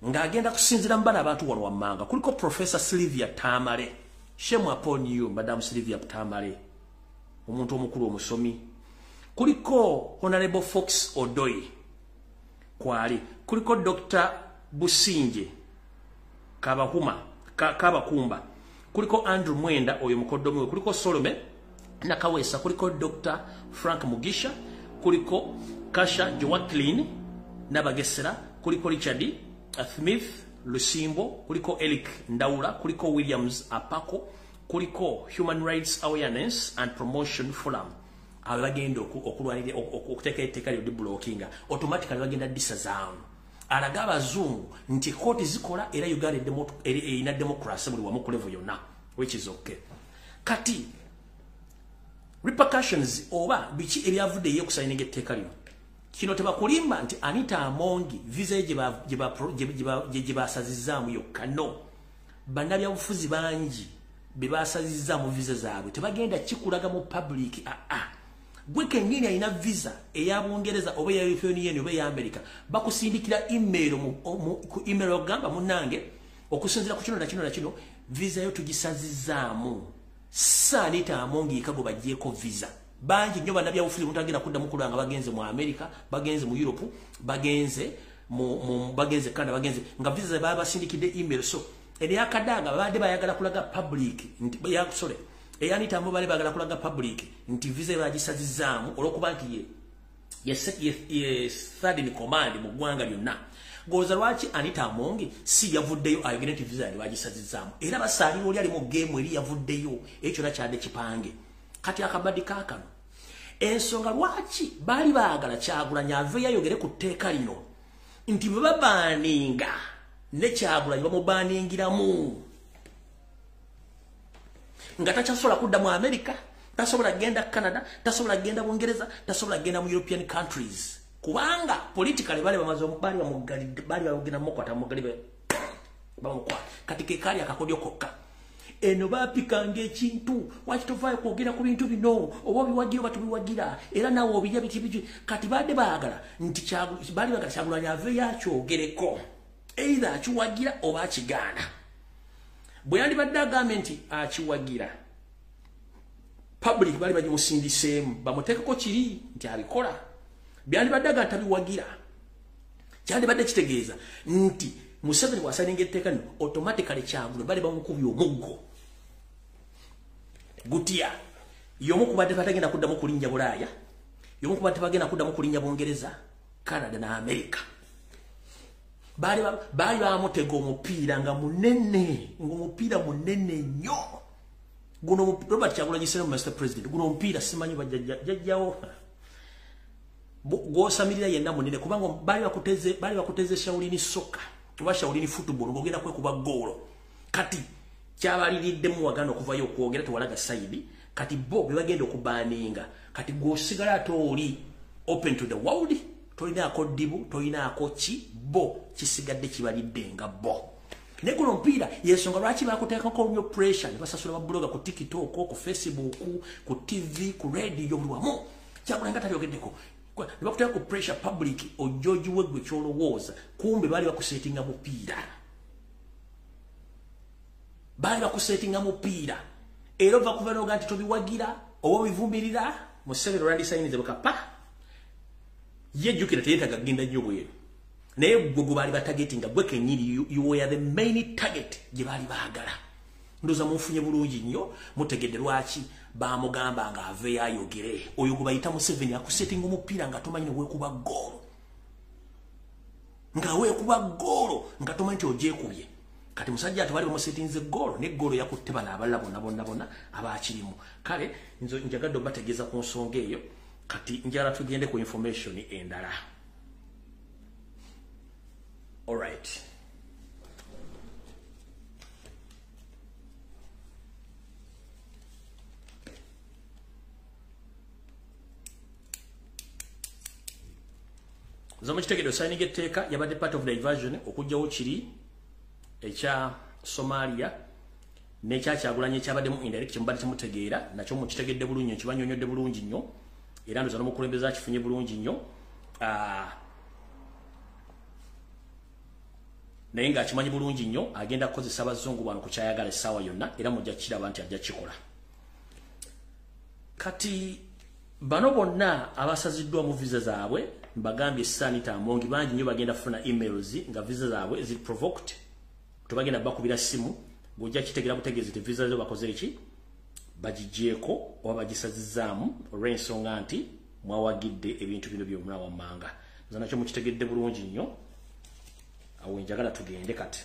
ngagenda kusinzira mbana abantu wano wammanga kuliko Professor Sylvia Tamale shame upon you Madam Sylvia Tamale omuntu omukulu omusomi kuliko Honorable Fox Odoi kwali kuliko Dr. Businje Kabakumba kuliko Andrew Mwenda oyo mukoddomi kuliko Solomon Nakawesa kuliko Dr. Frank Mugisha kuliko Kasha Joaquin Nabagesera kuliko Richard Smith Lusimbo kuliko Eric Ndaula kuliko Williams Apako kuliko Human Rights Awareness and Promotion Forum abagenda okulwanira okuteka etteeka lyo blockinga automatically bagenda disazaamu alaga abazungu nti kooti zikola era Uganda ina democracy buli wamu ku level yonna which is okay kati repercussions oba biki ebyavudde ye kusayinga etteeka lino kino tebakulimba nti Anita Amongi visa gye basazizaamu yokka no bannabyabufuzi bangi be basazizaamu visa zaabwe tebagenda kikulaga mu public gwe kenyini alina visa eya Bungereza oba eya European Union oba eya America bakusindikira email ku email ogamba munange okusinzira ku kino na kino visa yo tugisazizaamu Anita Amongi ikago bagyeko visa banji nnyo bannabyabufuzi mutagenda kudda mukulanga bagenze mu America bagenze mu Europe bagenze bagenze Canada bagenze nga visa baba basindikide email so eri akadaga babadde bayagala kulaga public nti yakusole Anita Amongi bali bagala kulaga public nti visa bagisazizaamu olwokuba nti ye third in command mu ggwanga lyonna goza lwaki Anita Amongi si yavuddeyo ayogera nti visa bagisazizaamu era basaali oli ali mu game eri yavuddeyo ekyo nakyadde kipange kati akabadi kakano ensonga lwaki bali baagala Kyagulanyi ave yayogere ku tteeka lino nti bwe babaninga ne Kyagulanyi bamubaningiramu nga takyasobola kudda mu America tasobola genda Canada tasobola genda Bungereza tasobola genda mu European countries kubanga politically bali bamaze bali bamugalidde bali bagenda mukwata mugalibbe bamukwata kati ke kali akakodyo kokka eno bapikanga ekintu wakitofaayo kwogera ku bintu bino oba biwagira oba tubiwagira era nawe obirya biti kati badde baagala nti bali bagala Kyagulanyi ave yakyogereko either akiwagira oba akigaana bwe yandibadde agambe nti akiwagira public bali bagimusindiseemu bamuteekako kiri nti abikola byandibadde aga ntabiwagira kyandibadde kitegeeza nti Museveni wasaninga etteeka lino automatically Kyagulanyi bali bamukubye omuggo gutya yomu kubadde batagenda kuddamu kulinnya Bulaaya yomu kubadde bagenda kuddamu kulinnya Bungereza Canada na America bali bamutega omupiira nga munene ng'omupiira munene nnyo guno Robert Kyagulanyi Ssentamu Mr. President guno omupiira simanyi bajjajjawo gosamirira yenna munene kubanga bali bakuteze Shaolini soccer tuba Shaolini football ngogenda kwekuba golo kati kyabaliridde wagano okuvayo okwogera tewalaga side kati bo bebagenda okubaninga kati gosigala toli open to the world tolina akodibu tolina akochi bo kisigadde kibalidde nga bo negulo mpira yesonga lwaki bakuteeka ko nyo pressure basasula babloga ku TikTok ku Facebook ku TV ku radio bulwamu kyakulanga talyogeddeko nibakuteeka ku pressure public ojoji wegwe kyolowooza kumbe bali bakusetinga mupiira era ova kuva noga nti tobiwagira oba bivumirira musevero randi sayinize bakapa yejjukira teyetaga kugenda nnyo bweru naye gwe bali batagetinga gwe kenyini you were the main target gye bali baagala ndoza munfunye bulungi nnyo mutegedde lwaki bamugamba nga aveyo ayogere oyo gwe bayita Museveni akusetinga omupiira nga tomanyi weekuba ggoolo nga tomanyi nti ogyekubye kati musajja atwali bamusetinze ggoolo ne ggoolo yakutte bana abalala bonna abakirimu kale njagadde obategeeza ku nsonga eyo kati njala tugende ku information endala. All right. Zomo kitegedo signing etteeka yabadde part of the diversion okujjawo kiri ekya Somalia nekya kyagulanye kyabadde mu indirect kyambadde kyamutegeera nakyo mu kitegedde bulungi kibanyonyodde bulungi nnyo era ndoza n'omukulembeza kifunye bulungi nnyo naye nga akimanyi bulungi nnyo agenda kukozesa abazungu bano ku kyayagala Esawayona era mujja kiraba nti ajja kikola kati bano bonna abasaziddwa mu visa zaabwe mbagambye sanita amongi bangi nnyo bagenda funa emails nga visa zaabwe ziri provoked tubagenda bakubira simu bujja kitegera butegeeze te visa zo bakoze eki bagigyeko oba bagisazizaamu olw'ensonga nti mwawagidde ebintu bino by'omulawa manga nza nakyo mukitegedde bulungi nnyo awo njagala tugende kati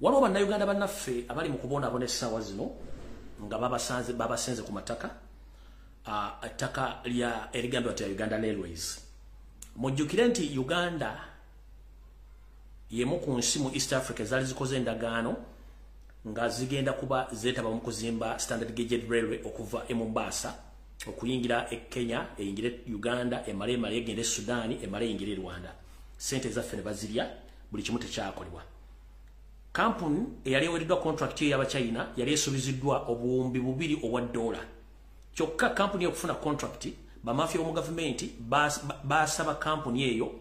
waliwo bannayuganda bannaffe abali mu kubonaabona essaawa zino nga babasenze ku mataka ettaka lya erigambibwa nti Uganda Railways mujjukire nti Uganda yemu ku nsi mu East Africa zaali zikoze endagaano nga zigenda kuba zeetaba mu kuzimba standard gauge railway okuva e Mombasa okuyingira e Kenya eyingire Uganda emale egende e Sudani emale eyingire e Rwanda sente zaffe ne bazirya buli kimu tekyakolebwa kampuni eyali eweereddwa contract y'aba China yali esuubiziddwa obuwumbi $2 kyokka kampuni okufuna contract bamafia mu government basaba kampuni eyo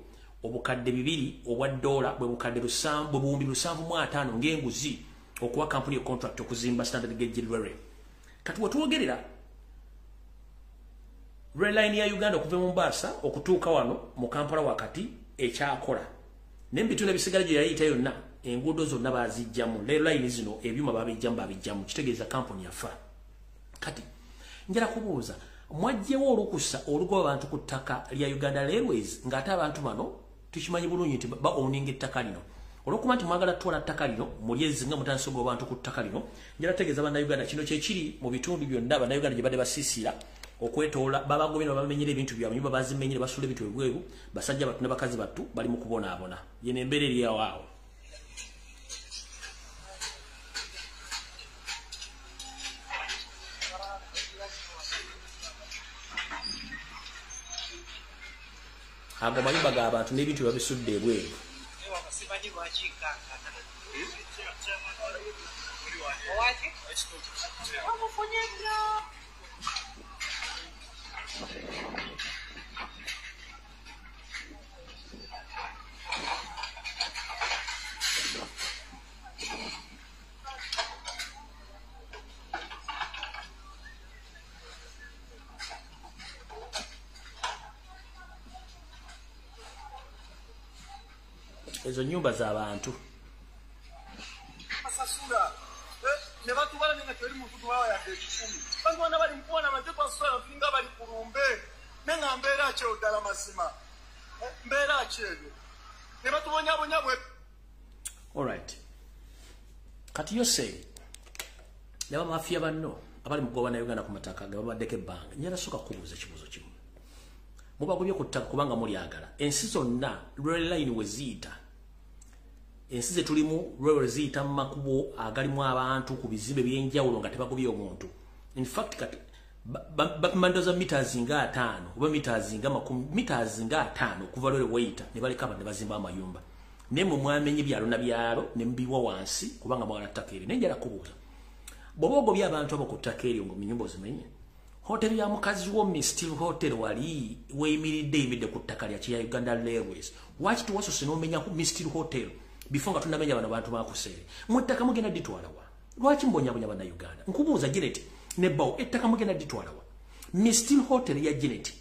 obukadde $2 bwe bukadde $7,750 ng'enguzi okuwa kampuni ya contract okuzimba standard gauge railway kati wetwogerera rail line ya Uganda okuva mu Mombasa okutuuka wano mu Kampala wakati ekyakola n'ebitundu ebisigala gye yayita yonna enguudo zonna bazijjamu rail line zino ebyuma babijjamu kitegeeza kampuni yafa kati njala kubuuza mwajjewo olukusa olugoba abantu ku ttaka lya Uganda Railways ng'ate abantu bano tukimanyi bulungi nti ba-owninga ettaka lino olwokuba nti mwagala tutwala ttaka lino mulyezi nga mutandise ogwa abantu ku ttaka lino njala tegeeza bannayuganda kino kyekiri mu bitundu byonna bannayuganda gye badde basiisira okwetoola babagobye ne bamenyera ebintu byabwe nyumba bazimenyere basula ebintu ebweru basajja battu ne bakazi battu bali mu kubonaabona yeno embeera eri awo ago mayumba g'abantu n'ebintu babisudde ebweru ezo nyumba z'abantu asasula ne batubala ninga toli muntu tubawa ya 10 bantu bana bali mpona matepo asula finga bali kurumbe nenga mbera che odala masima mbera chebe ne batubonya bwe. All right. Kati yose yaba mafia banno abali mugoba na Uganda ku mataka ga babaddeko ebbanga nyala soka kubuuza kibuzo kimu mubagobye ku ttaka kubanga mulyagala ensi zonna rail line weziyita ensi ze tulimu rail ziyita mu makubo agalimu abantu ku bizimbe by'enjawulo nga tebagobye omuntu. In fact kati bamandoza meters nga 5 oba meters nga 5 kuva lwe wayita ne balekaba ne bazimba amayumba nemo mwamenye byalo na byalo ne mbiwa wansi kubanga mwana takeri nenjala kubuuza bobogo by'abantu abo ku takeri ngo minyumba zimenye hotel ya mukazi wo Mistil Hotel wali weyimiridde ibidde ku ttaka lya Kya Uganda Airways waki tuwaso sinomenya ku Mistil Hotel before nga tunamenya bano bantu bakusere muttaka mugenda ditwala wa lwaki mbonya bana Uganda nkubuuza Janet ne bawo ettaka mugenda ditwala wa Mistil Hotel ya Janet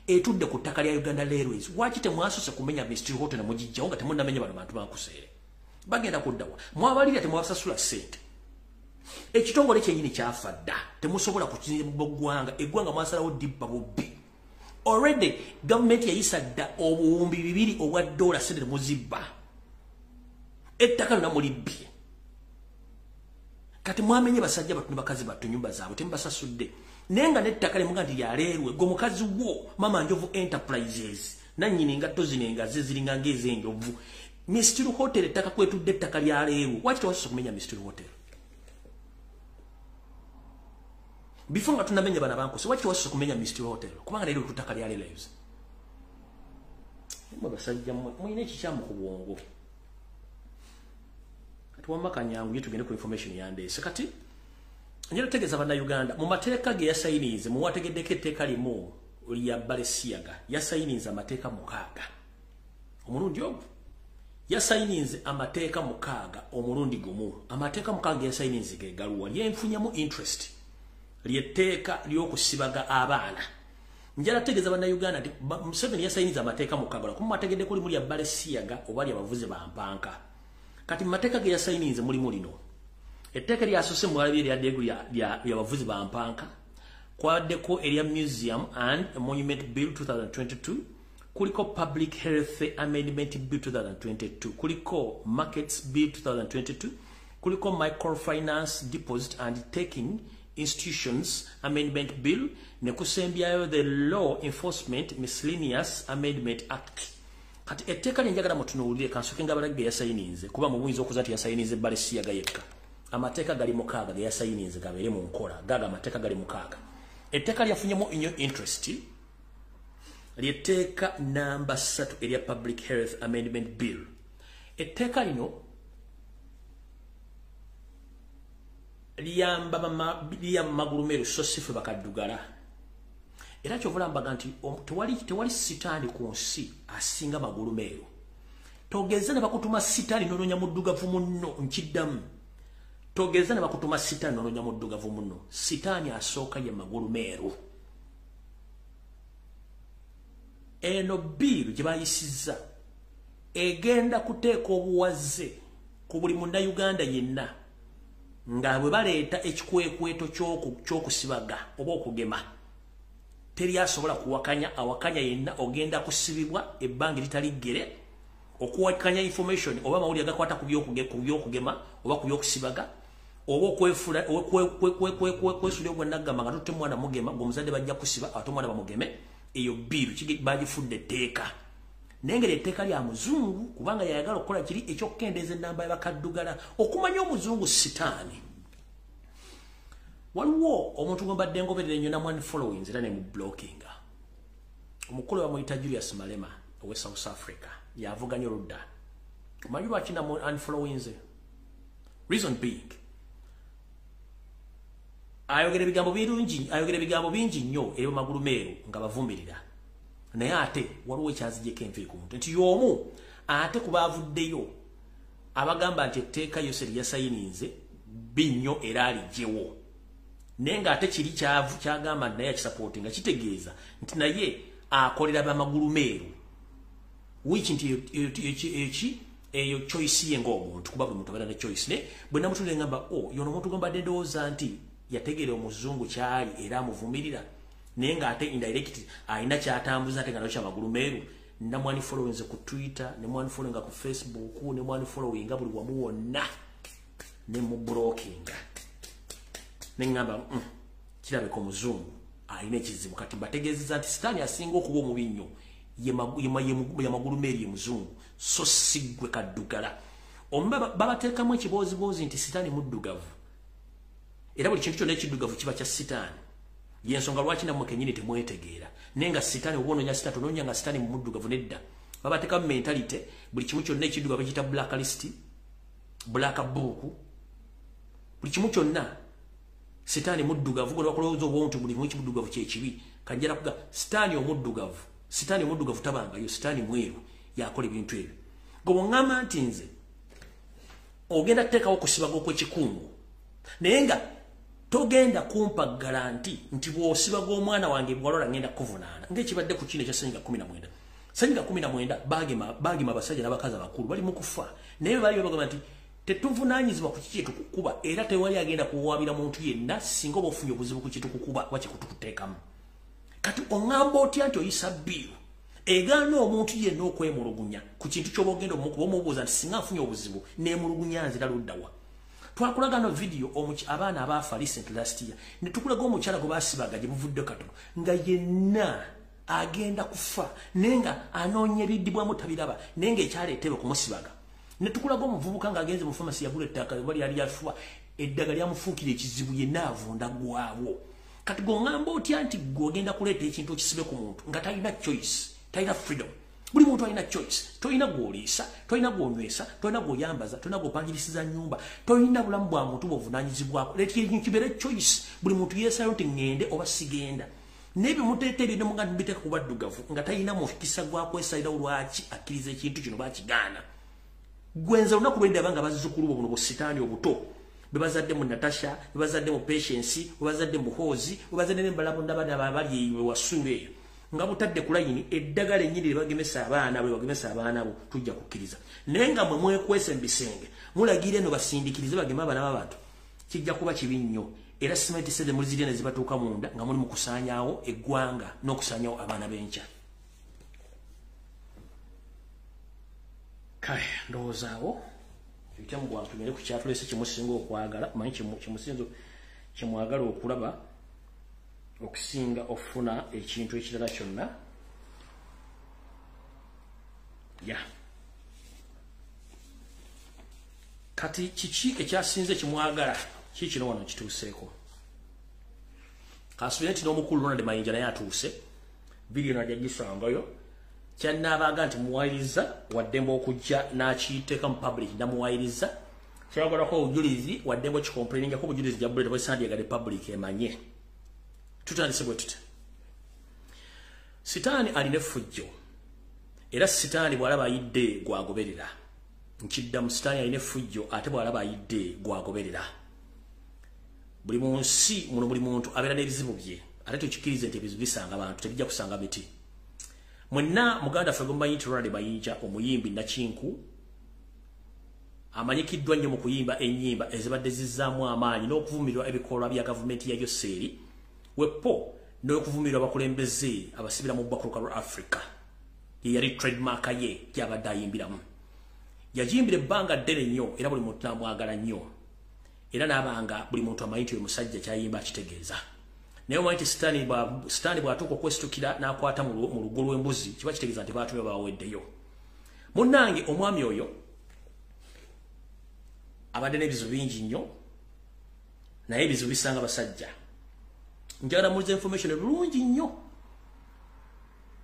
etudde ku ttaka lya Uganda Airways waki temwasose kumenya Mistil Hotel na mujijjawo nga temunamenya bano bantu bakusere bagenda kuddawa mwabalira temwasasula sente ekitongole kyenyini kyafadda temusobola kukimbogwanga eggwanga mwasalawo dibba bubbi already government yayisadda obuwumbi 200 obwa dola sente muzibba ettaka lona mulibbye kati mwamenye basajja batunu bakazi batu nyumba zaabwe tembasasudde nenga nettaka limuga nti yaleerwe go mukazi wo Mama Njovu Enterprises nanyini ngatto zinenga ziziringa ng'ez'enjovu Mistil Hotel ettaka kwetudde ettaka lyaleerwe waki tewasose kumenya Mistil Hotel before nga tunamenya bana banko so waki wasose kumenya Mistil Hotel kubanga lero tutaka lyale lives mba basajja mwine ekikyamu ku bwongo kati wamakanya ngu tugende ku information ya Ndese kati njero tegeza bana Uganda mu mateeka ge yasayinize mu wategeddeko etteeka limu lya Balesiaga yasayinize amateeka 6 omulundi ogwo yasayinize amateeka 6 omulundi gumu amateeka 6 yasayinize ge galuwa lyenfunyamu interest lyetteeka lyokusibaga abaana njala tegeza bana Uganda nti Museveni yasayiniza amateeka 6 ku mategeddeko limu lya Balesiaga obali abavuzi ba mpanka kati mateeka ge yasayinize mulimu lino etteeka lyasose mu alabye lya degu lya bavuzi ba mpanka kwaddeko erya Museum and Monument Bill 2022 kuliko Public Health Amendment Bill 2022 kuliko Markets Bill 2022 kuliko Microfinance Deposit and Taking Institutions Amendment Bill ne kusembyayo the Law Enforcement Miscellaneous Amendment Act kati etteeka linjagala mutunuulire kansoke nga balage yasayininze kuba mu buyinza okuza nti yasayininze Balesiaga yekka amateeka gali 6 ge yasayininze gabeere mu nkola gaga amateeka gali 6 etteeka lyafunyemu ennyo interest lyetteeka namba 3 erya Public Health Amendment Bill etteeka lino liyamba magulumeru so sife bakaddugala era kyovula mbaga nti tewali sitaani ku nsi asinga magulumeru togeza ne bakutuma sitaani nononya muddugavu munno nkiddamu togeza ne bakutuma sitaani nononya muddugavu munno sitaani asooka ye magulumeru eno biiru gye bayisizza egenda kuteeka obuwaze ku buli munnayuganda yenna nga bwe baleeta ekikwekweto ky'okusibaga oba okugema teri asobola kuwakanya awakanya yenna ogenda kusibibwa ebbanga litali ggere okuwakanya information oba mawulire agakwata ku byokugema oba ku byokusibaga oba kwesula ogwennagamba nga tutte mwana mugema ng'omuzadde bajja kusiba ate omwana bamugeme eyo biiru bagifudde etteeka nengeri etteeka lya muzungu kubanga yayagala okukola kiri ekyokukendeeza ennamba y'abakaddugala okumanya omuzungu sitaani waliwo omuntu gwe mbadde ngoberera ennyo namwani followings era ne mu blockinga omukulu bamuyita Julius Malema owe South Africa yavuganya oludda omanyi lwaki namu unfollowings reason being ayogera ebigambo bingi nnyo eri magulu meeru nga bavumirira naye ate waliwo ekyazijjeko enviiri ku muntu nti y'omu ate kuba avuddeyo abagamba nti etteeka yose lyasayininze binnyo era alijjewo naye ng'ate kiri kyagamba nti naye akisapooti nga kitegeeza nti naye akolera bamagulu meeru wiki nti eyo choice ye ng'omuntu kuba buli muntu abeera ne choice ne bwe namutulire ngamba yono omuntu gombadde ndowooza nti yategeera omuzungu kyali era amuvumirira naye ng'ate indirect alina kyatambuza ate nga nakyo kyamagulu meeru na mwani following ku Twitter ne mwani following ku Facebook ne mwani following buli wamu wonna ne mu blocking ne ngamba kirabe ko muzungu aine kizibu kati bategezeza nti sitani asinga okuba omubinyo ye magulu meri ye muzungu so sigwe kadugala omba babateekamu ekibozibozi nti sitani muddugavu era buli kintu kyonna ekiddugavu kiba kya sitani yensonga lwaki namwe kenyini temwetegeera nenga sitani obononya sitani ononya nga sitani muddugavu nedda babateekamu mentality buli kimu kyonna ekiddugavu kita blacklist black book buli kimu kyonna sitani muddugavu gwe bakolowooza obuntu buli kimu kiddugavu kyekibi kanjala kuga sitani omuddugavu tabanga yo sitani mweru yakola ebintu ebyo gwe ngamba nti nze ogenda kuteekawo okusibaga okw'ekikungu naye nga togenda kumpa garanti nti bw'osibaga omwana wange bwalwala ngenda kuvunaana ng'ekibadde ku kino ekya Ssenyiga 19 Ssenyiga 19 baagima abasajja n'abakazi abakulu bali mu kufa naye bali bagamba nti tetuvunaanyizibwa ku kiki etukukuba era tewali agenda kuwaabira muntu yenna singa oba ofunye obuzibu ku kitukukuba oba kikutukuteekamu kati oŋŋamba otya nti oyisa bbiru egaana omuntu yenna okwemulugunya ku kintu ky'oba ogenda omukuba omubuuza nti singa afunye obuzibu neemulugunya nzira luddawa twakulaga no video abaana abaafa recent last year ne tukulaga omukyala gwe baasibaga gye buvudde katono nga yenna agenda kufa nenga anoonya ebiddibwamu tabiraba nenga ekyaleetebwe kumusibaga ne tukulaga omuvubuka ng'agenze mu pharmacy yagula ettaka bali yali yafuwa eddaga lyamufuukira ekizibu yenna avunda gwawo kati gongamba otya nti gwogenda kuleeta ekintu okisibe ku muntu nga talina choice talina freedom buli muntu alina choice tolina gw'oliisa tolina gw'onywesa tolina gw'oyambaza tolina gw'opangirisiza nnyumba tolina bulamu bwa muntu bw'ovunaanyizibwako leeta ekintu kibeere choice buli muntu yeesayo nti ŋŋende oba sigenda n'ebyo muteeta ebyo nga biteeka ku baddugavu nga talina mukisa gwa kwesalirawo lwaki akkiriza ekintu kino baakigaana gwenza olunaku lwenda abanga bazzukulu buno busitaani obuto bebazadde mu Natasha bebazadde mu Patience bebazadde mu Hozi bebazadde n'embala bonna bali ewe wasuula eyo nga butadde ku layini eddagala ennyini lyebagemesa abaana bwe bagemesa abaana bo tujja kukkiriza naye nga mwe mwekwesa embisenge mulagira eno basindikirize bageme abaana b'abantu kijja kuba kibi nnyo era simenti sede mulizirya ne zibatuuka munda nga muli mu kusaanyaawo eggwanga n'okusaanyaawo abaana b'enkya kale ndowoozaawo ekyamu gwantumire ku kyatulese kimusinga okwagala manyi kimusinzo kimwagala okulaba okusinga ofuna ekintu ekirala kyonna ya kati kiki ekyasinze kimwagala kikino wano kituuseeko kasubire nti n'omukulu Ronald Mayinja naye atuuse vidiyo najja gisangayo kyannaabaga nti muwayiriza waddembe okujja n'akiyiteeka mu public namuwayiriza kyagalako obujulizi waddembe okikomplainingako obujulizi jabuleta bwesandiyagadde public emanye tutandise bwe tuti sitaani alina effujjo era sitaani bw'alaba ayidde gwagoberera nkiddamu sitaani alina effujjo ate bw'alaba ayidde gwagoberera buli mu nsi muno buli muntu abeera n'ebizibu bye ate tukikirize nti ebizibu bisanga abantu tebijja kusanga miti mwenna muganda ffe gwemumanyi nti Ronald Mayinja omuyimbi nakinku amanyikiddwa nnyo mu kuyimba ennyimba ezibadde zizzaamu amaanyi n'okuvumirwa ebikolwa bya gavumenti ya Yoseeri wepo n'okuvumirwa abakulembeze abasibira mu bbakuluka lwa Africa ye yali trademark ye gy'abadde ayimbiramu yagiyimbira ebbanga ddene nnyo era buli muntu n'amwagala nnyo era n'abanga buli muntu amanyi nti oyo musajja kyayimba akitegeeza naye omanyi nti sitaani bw'atuuka okwesitukira n'akwata mu lugo lw'embuzi kiba kitegeeza nti baatumye baweddeyo munnange omwami oyo abadde n'ebizibu bingi nnyo naye ebizibu bisanga basajja njagala muliza information bulungi nnyo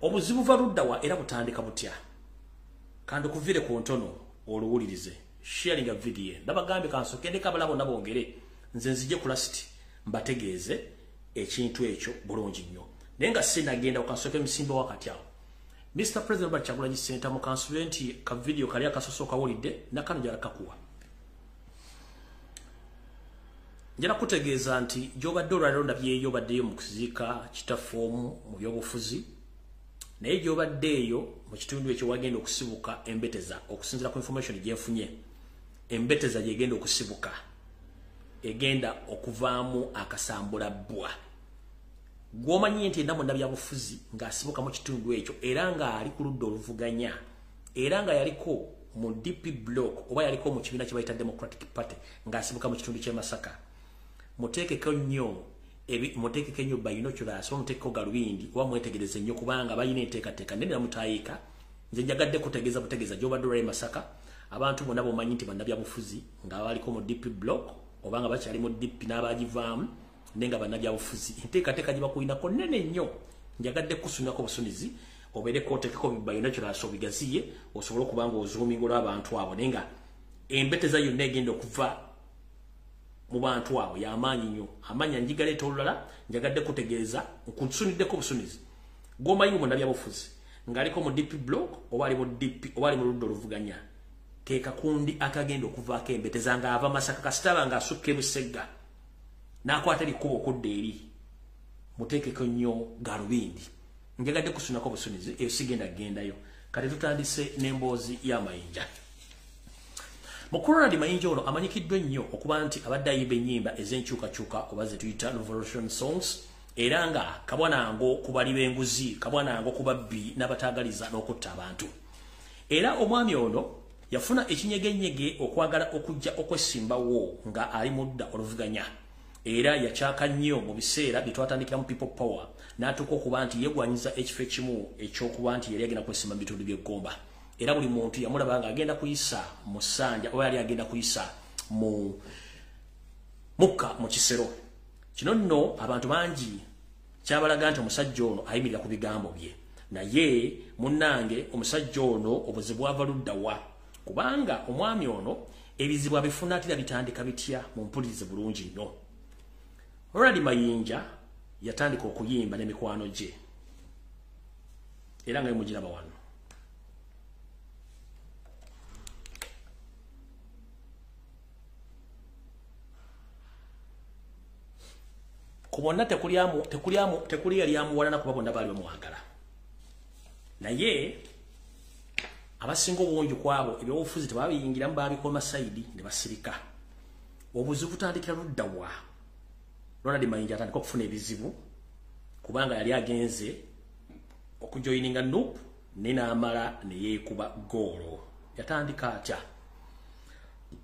obuzibu buva luddawa era butandika butya kandi okuvire ku ntono oluwulirize sharing a video ndabagambye kansooke ndeka abala bonna bongere nze nzije ku lasiti mbategeeze ekintu ekyo bulungi nnyo naye nga sinagenda okansooke emusimba wakati awo Mr. President Robert Kyagulanyi Ssentamu mu kansule nti ka video kali akasoso kawulidde nakano njala kakuwa njala kutegeeza nti gy'obadde olwaliro byeyo baddeyo mu kuziika kitafoomu mu byobufuzi naye gy'obadde eyo mu kitundu ekyo wagenda okusibuka embeteza okusinziira ku information gyenfunye embeteza gyegenda okusibuka egenda okuvaamu akasambula bbwa gwomanyi nti endamu ndabyabufuzi ng'asibuka mu kitundu ekyo era ng'ali ku ludda oluvuganya era nga yaliko mu DP block oba yaliko mu kibiina kye bayita Democratic Party ng'asibuka mu kitundu ky'e Masaka. Muteekeko nnyo binoculars oba muteekeko galubindi oba mwetegereze nnyo kubanga balina enteekateeka nene namutayiika. Nze njagadde kutegeeza butegeeza gy'obadde olw'e Masaka abantu bonna bomanyi nti bannabyabufuzi nga baliko mu DP block oba nga bakyali mu DP n'abagivaamu nenga bannabyabufuzi enteekateeka gye bakulinako nnene nnyo. Njagadde kusunako busunizi obeereko oteekeko binoculars obigaziye osobole okuba nga ozoominga olw'abantu abo nenga embeteza yonna egenda okuva mu bantu abo y'amaanyi nnyo. Amanya njigaleeta olulala njagadde kutegeeza nkusuniddeko busunizi gwomanyi munnabyabufuzi ng'aliko mu DP block oba ali mu DP oba ali mu ludda oluvuganya ke kakundi akagenda okuvaako embeteza ng'ava Masaka kasitaba ng'asukka e Busegga n'akwata ekkubo okudda eri. Muteekeko nnyo galubindi. Njagadde kusunako busunizi eyo sigenda gendayo. Kati tutandise n'emboozi y'amayinja. Mukuradi mayinja ono amanyikiddwa nnyo okuba nti abadde ayimba ennyimba ez'enkyukakyuka oba ze tuyita revolution songs era nga kabwanango ku bali b'enguzi kabwanango ku babbi n'abataagaliza n'okutta abantu. Era omwami ono yafuna ekinyegenyege okwagala okujja okwesimbawo nga ali mudda oluvuganya era yakyaka nnyo mu biseera bye twatandikira mu people power n'atuuka okuba nti yeegwanyiza ekifo ekimu eky'okuba nti yali agenda kwesimba mu bitundu by'eggomba era buli muntu yamulaba nga agenda kuyisa mu ssanja oba yali agenda kuyisa mu mukka mu kisero. Kino nno abantu bangi kyabalaga nti omusajja ono ayimirira ku bigambo bye naye munnange omusajja ono obuzibu bwava ludda wa kubanga omwami ono ebizibu abifuna atira bitandika bitya mu mpulirize bulungi nnyo. Already mayinja yatandika okuyimba n'emikwano gye era nga yemugiraba wano. Ku bonna tekuli yali amuwalana kuba bonna baali bamuwagala naye abasinga obungi kwabo ebyobufuzi tebabiyingiramu babikoma sayidi ne basirika. Obuzibu butandikira ludda wa Ronald Mayinja atandika okufuna ebizibu kubanga yali agenze okujoyininga NUP n'amala ne yeekuba goolo. Yatandika atya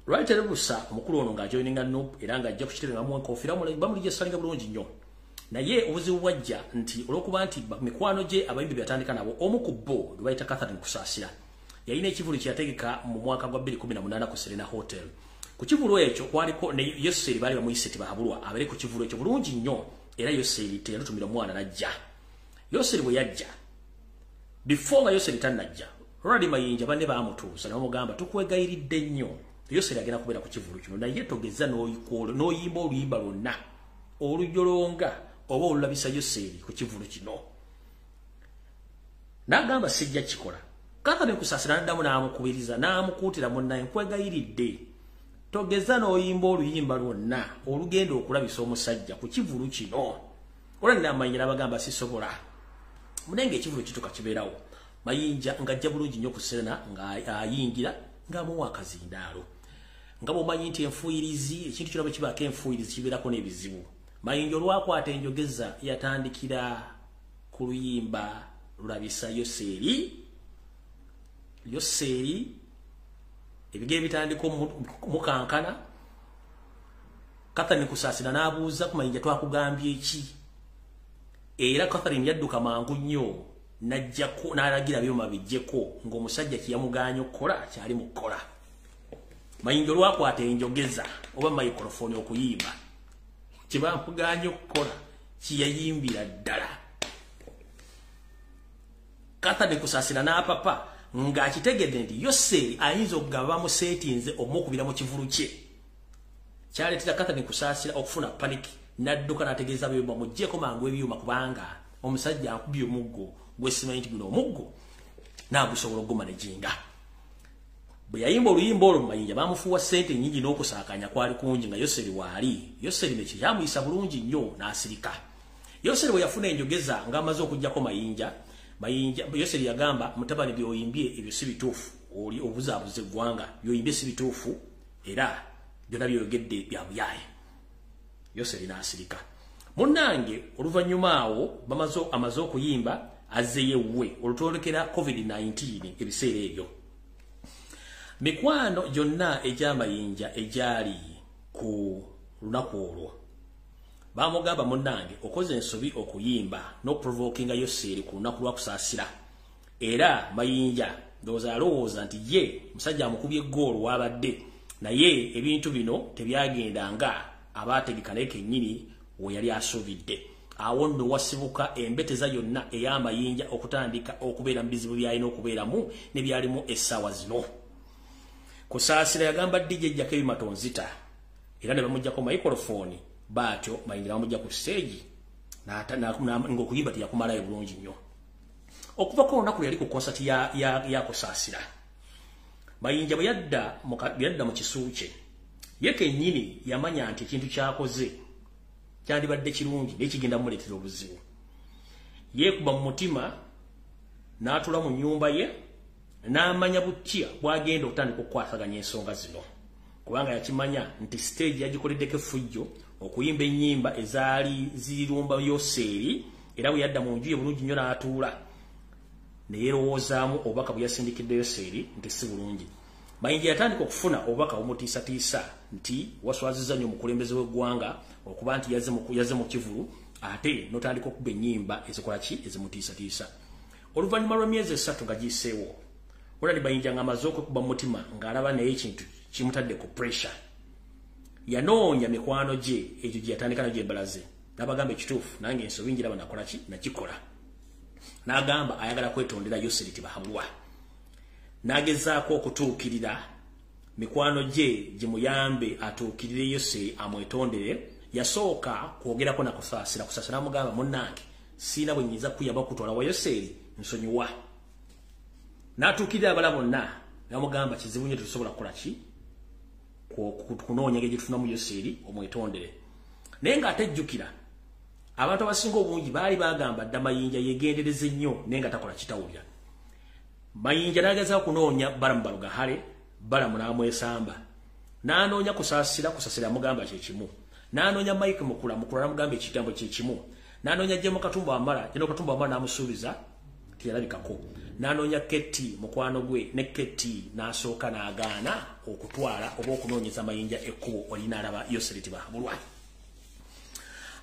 Right Erebusa omukulu ono ng'ajoyininga NUP era ng'ajja ku kitebe nga muwenkoofira bamulijja salinga bulungi nnyo naye obuzibu bwajja nti olw'okuba nti mikwano gye abayimbi byatandika nabo omu ku bo gwe bayita Catherine Kusaasira yalina ekivulu kye yategeka mu mwaka gwa 2018 ku Serena Hotel. Ku kivulu ekyo kwaliko ne Yoseri bali bamuyise tibahabulwa abere ku kivulu ekyo bulungi nnyo era Yoseri teyalutumira mwana najja. Yoseri bwe yajja before nga Yoseri tannajja Ronald Mayinja banne baamutuusa n'amugamba tukwegayiridde nnyo Yoseri agenda kubeera ku kivulu kino naye togeza n'oyimba oluyimba lwonna olujolonga oba olulabisa Yoseri ku kivulu kino. N'agamba sijja kikola. Catherine Kusaasira n'addamu n'amukubiriza n'amukuutira munnaye nkwegayiridde togeza n'oyimba oluyimba lwonna olugenda okulabisa omusajja ku kivulu kino. Olwalina Mayinja n'abagamba sisobola munenge ekivulu kituka kibeerawo. Mayinja ng'ajja bulungi nnyo ku Serena ng'ayingira ng'amuwa akazindaalo. Nga bw'omanyi nti enfuuyirizi ekintu kyonna bwe kibaako enfuuyirizi kibeerako n'ebizibu. Mayinja olwakwata enjogeza yatandikira ku luyimba lulabisa Yoseri ebigere bitandika mukankana. Catherine Kusaasira n'abuuza ku Mayinja twakugambye eki era Catherine yadduka mangu nnyo n'ajjako n'alagira byuma bijjeko ng'omusajja kiyamuganya okukola kyali mu kukola. Mayinja olwakwata enjogeza oba microphone okuyimba kyebamuganya okukola kiyayimbira ddala. Catherine Kusaasira n'apapa ng'akitegedde nti Yoseri ayinza okugaba bamuseetinze omukubira mu kivulu kye. Kyaleetera Catherine Kusaasira okufuna paniki n'adduka n'ategeeza byuma muggyeko mangu ebyuma kubanga omusajja akubye omuggo gwesimanyi nti guno omuggo n'agusobola ogumanejinga. Bwe yayimba oluyimba olwo Mayinja baamufuuwa ssente nnyingi n'okusaakanya kwali kungi nga Yoseri waali. Yoseri ne kyamuyisa bulungi nnyo n'asirika. Yoseri bwe yafuna enjogeza ng'amaze okuggyako Mayinja Yoseri yagamba mutabani by'oyimbye ebyo si bituufu oli obuzaabuze eggwanga by'oyimbye si bituufu era byonna by'oyogedde bya buyaaye. Yoseri n'asirika. Munnange oluvanyuma awo amaze okuyimba azeyewe olutolekera COVID-19 ebiseera ebyo. Mikwano gyonna egy'amayinja egyali ku lunaku olwo bamugamba munnange okoze ensobi okuyimba no provokinga Yoseri ku lunaku lwa kusaasira. Era mayinja ndowooza alowooza nti ye musajja amukubye ggoolo wabadde naye ebintu bino tebyagendanga abaategeka naye kennyini we yali asuubidde. Awo nno wasibuka embeteza yonna ey'amayinja okutandika okubeera mu bizibu byalina okubeeramu ne byalimu essaawa zino. Kusaasira yagamba DJ Jakebi Matonzita era ne bamuggyako microphone baatyo mayinja bamugya ku stage ng'okuyimba teyakumalayo bulungi nnyo. Okuva ko olunaku yali ku concert ya Kusaasira, mayinja bwe yadda mu kisu kye ye kennyini yamanya nti ekintu kyakoze kyandibadde kirungi naye kigenda mumuleetera obuzibu. Yeekuba mu mutima n'atula mu nnyumba ye n'amanya butya bw'agenda okutandika okukwasaganya ensonga zino, kubanga yakimanya nti stage yagikoleddeko effujjo okuyimba ennyimba ezaali zirumba Yoseri, era bwe yadda mu nju ye bulungi nnyo n'atuula ne yeerowoozaamu obubaka bwe yasindikidde Yoseri nti si bulungi. Mayinja yatandika okufuna obubaka bumutiisatiisa nti waswazizza nnyo omukulembeze w'eggwanga okuba nti yaze mu kivulu ate n'otandika okuba ennyimba ezikola ki ezimutiisatiisa. Oluvannyuma lw'emyezi 3 nga giyiseewo, olali Mayinja ng'amaze okwekuba mu mutima ng'alaba naye ekintu kimutadde ku pressure. Yanoonya mikwano gye egyo gye yatandika nagyo embalaze n'abagamba ekituufu nange ensobi njiraba nakola ki nakikola. N'agamba ayagala kwetondera Yoseri tibahabulwa. N'agezaako okutuukirira mikwano gye gimuyambe atuukirire Yoseri amwetondere. Yasooka kwogerako na Kusaasira. Kusaasira n'amugamba munnange siina bwe nnyinza kuyamba kutwala wa Yoseri nsonyiwa. N'atuukirira abala bonna n'amugamba kizibu nnyo tetusobola kukola ki kunoonya engeri gye tufunamu Yoseri omwetondere. Naye ng'atejjukira abantu abasinga obungi baali bagamba dda Mayinja yegendereze nnyo naye nga takola kitawulira. Mayinja n'agezaako kunoonya Balamu Balugahale, Balamu n'amwesamba. N'anoonya Kusaasira, Kusaasira amugamba kye kimu. N'anoonya Mike Mukula, Mukula n'amugamba ekigambo kye kimu. N'anoonya Jemo Katumba Wamala, Jemo Katumba Wamala n'amusuubiza tiyalabikako. N'anoonya Keti mukwano gwe ne Keti n'asooka n'agaana okutwala oba okunoonyeza Mayinja ekkubo olina alaba Yoseri tibahabulwa.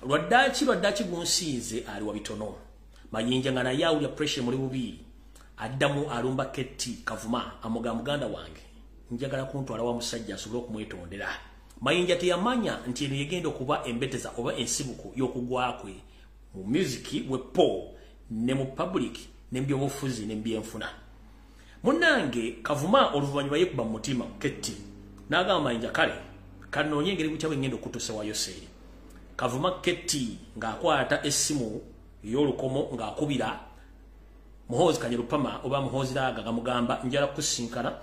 Lwaddaaki gunsiize ali wa bitono. Mayinja nga naye awulya pressure muri bubi. Addamu alumba Keti Kavuma amugamba muganda wange njagala kuntwala wa musajja asobole okumwetondera. Mayinja teyamanya nti eno yegenda okuba embeteza oba ensibuko y'okugwakwe mu music wepo ne mu public ne mbyobufuzi ne mbyenfuna. Munnange Kavuma oluvannyuma yekuba mu mutima Keti n'agamba Mayinja kale kanoonye engeri butya bwe ngenda okutuusa wa Yoseri. Kavuma Keti ng'akwata essimu y'olukomo ng'akubira Muhoozi Kanyerupama oba Muhoozi Laaga gamugamba njala kusinkana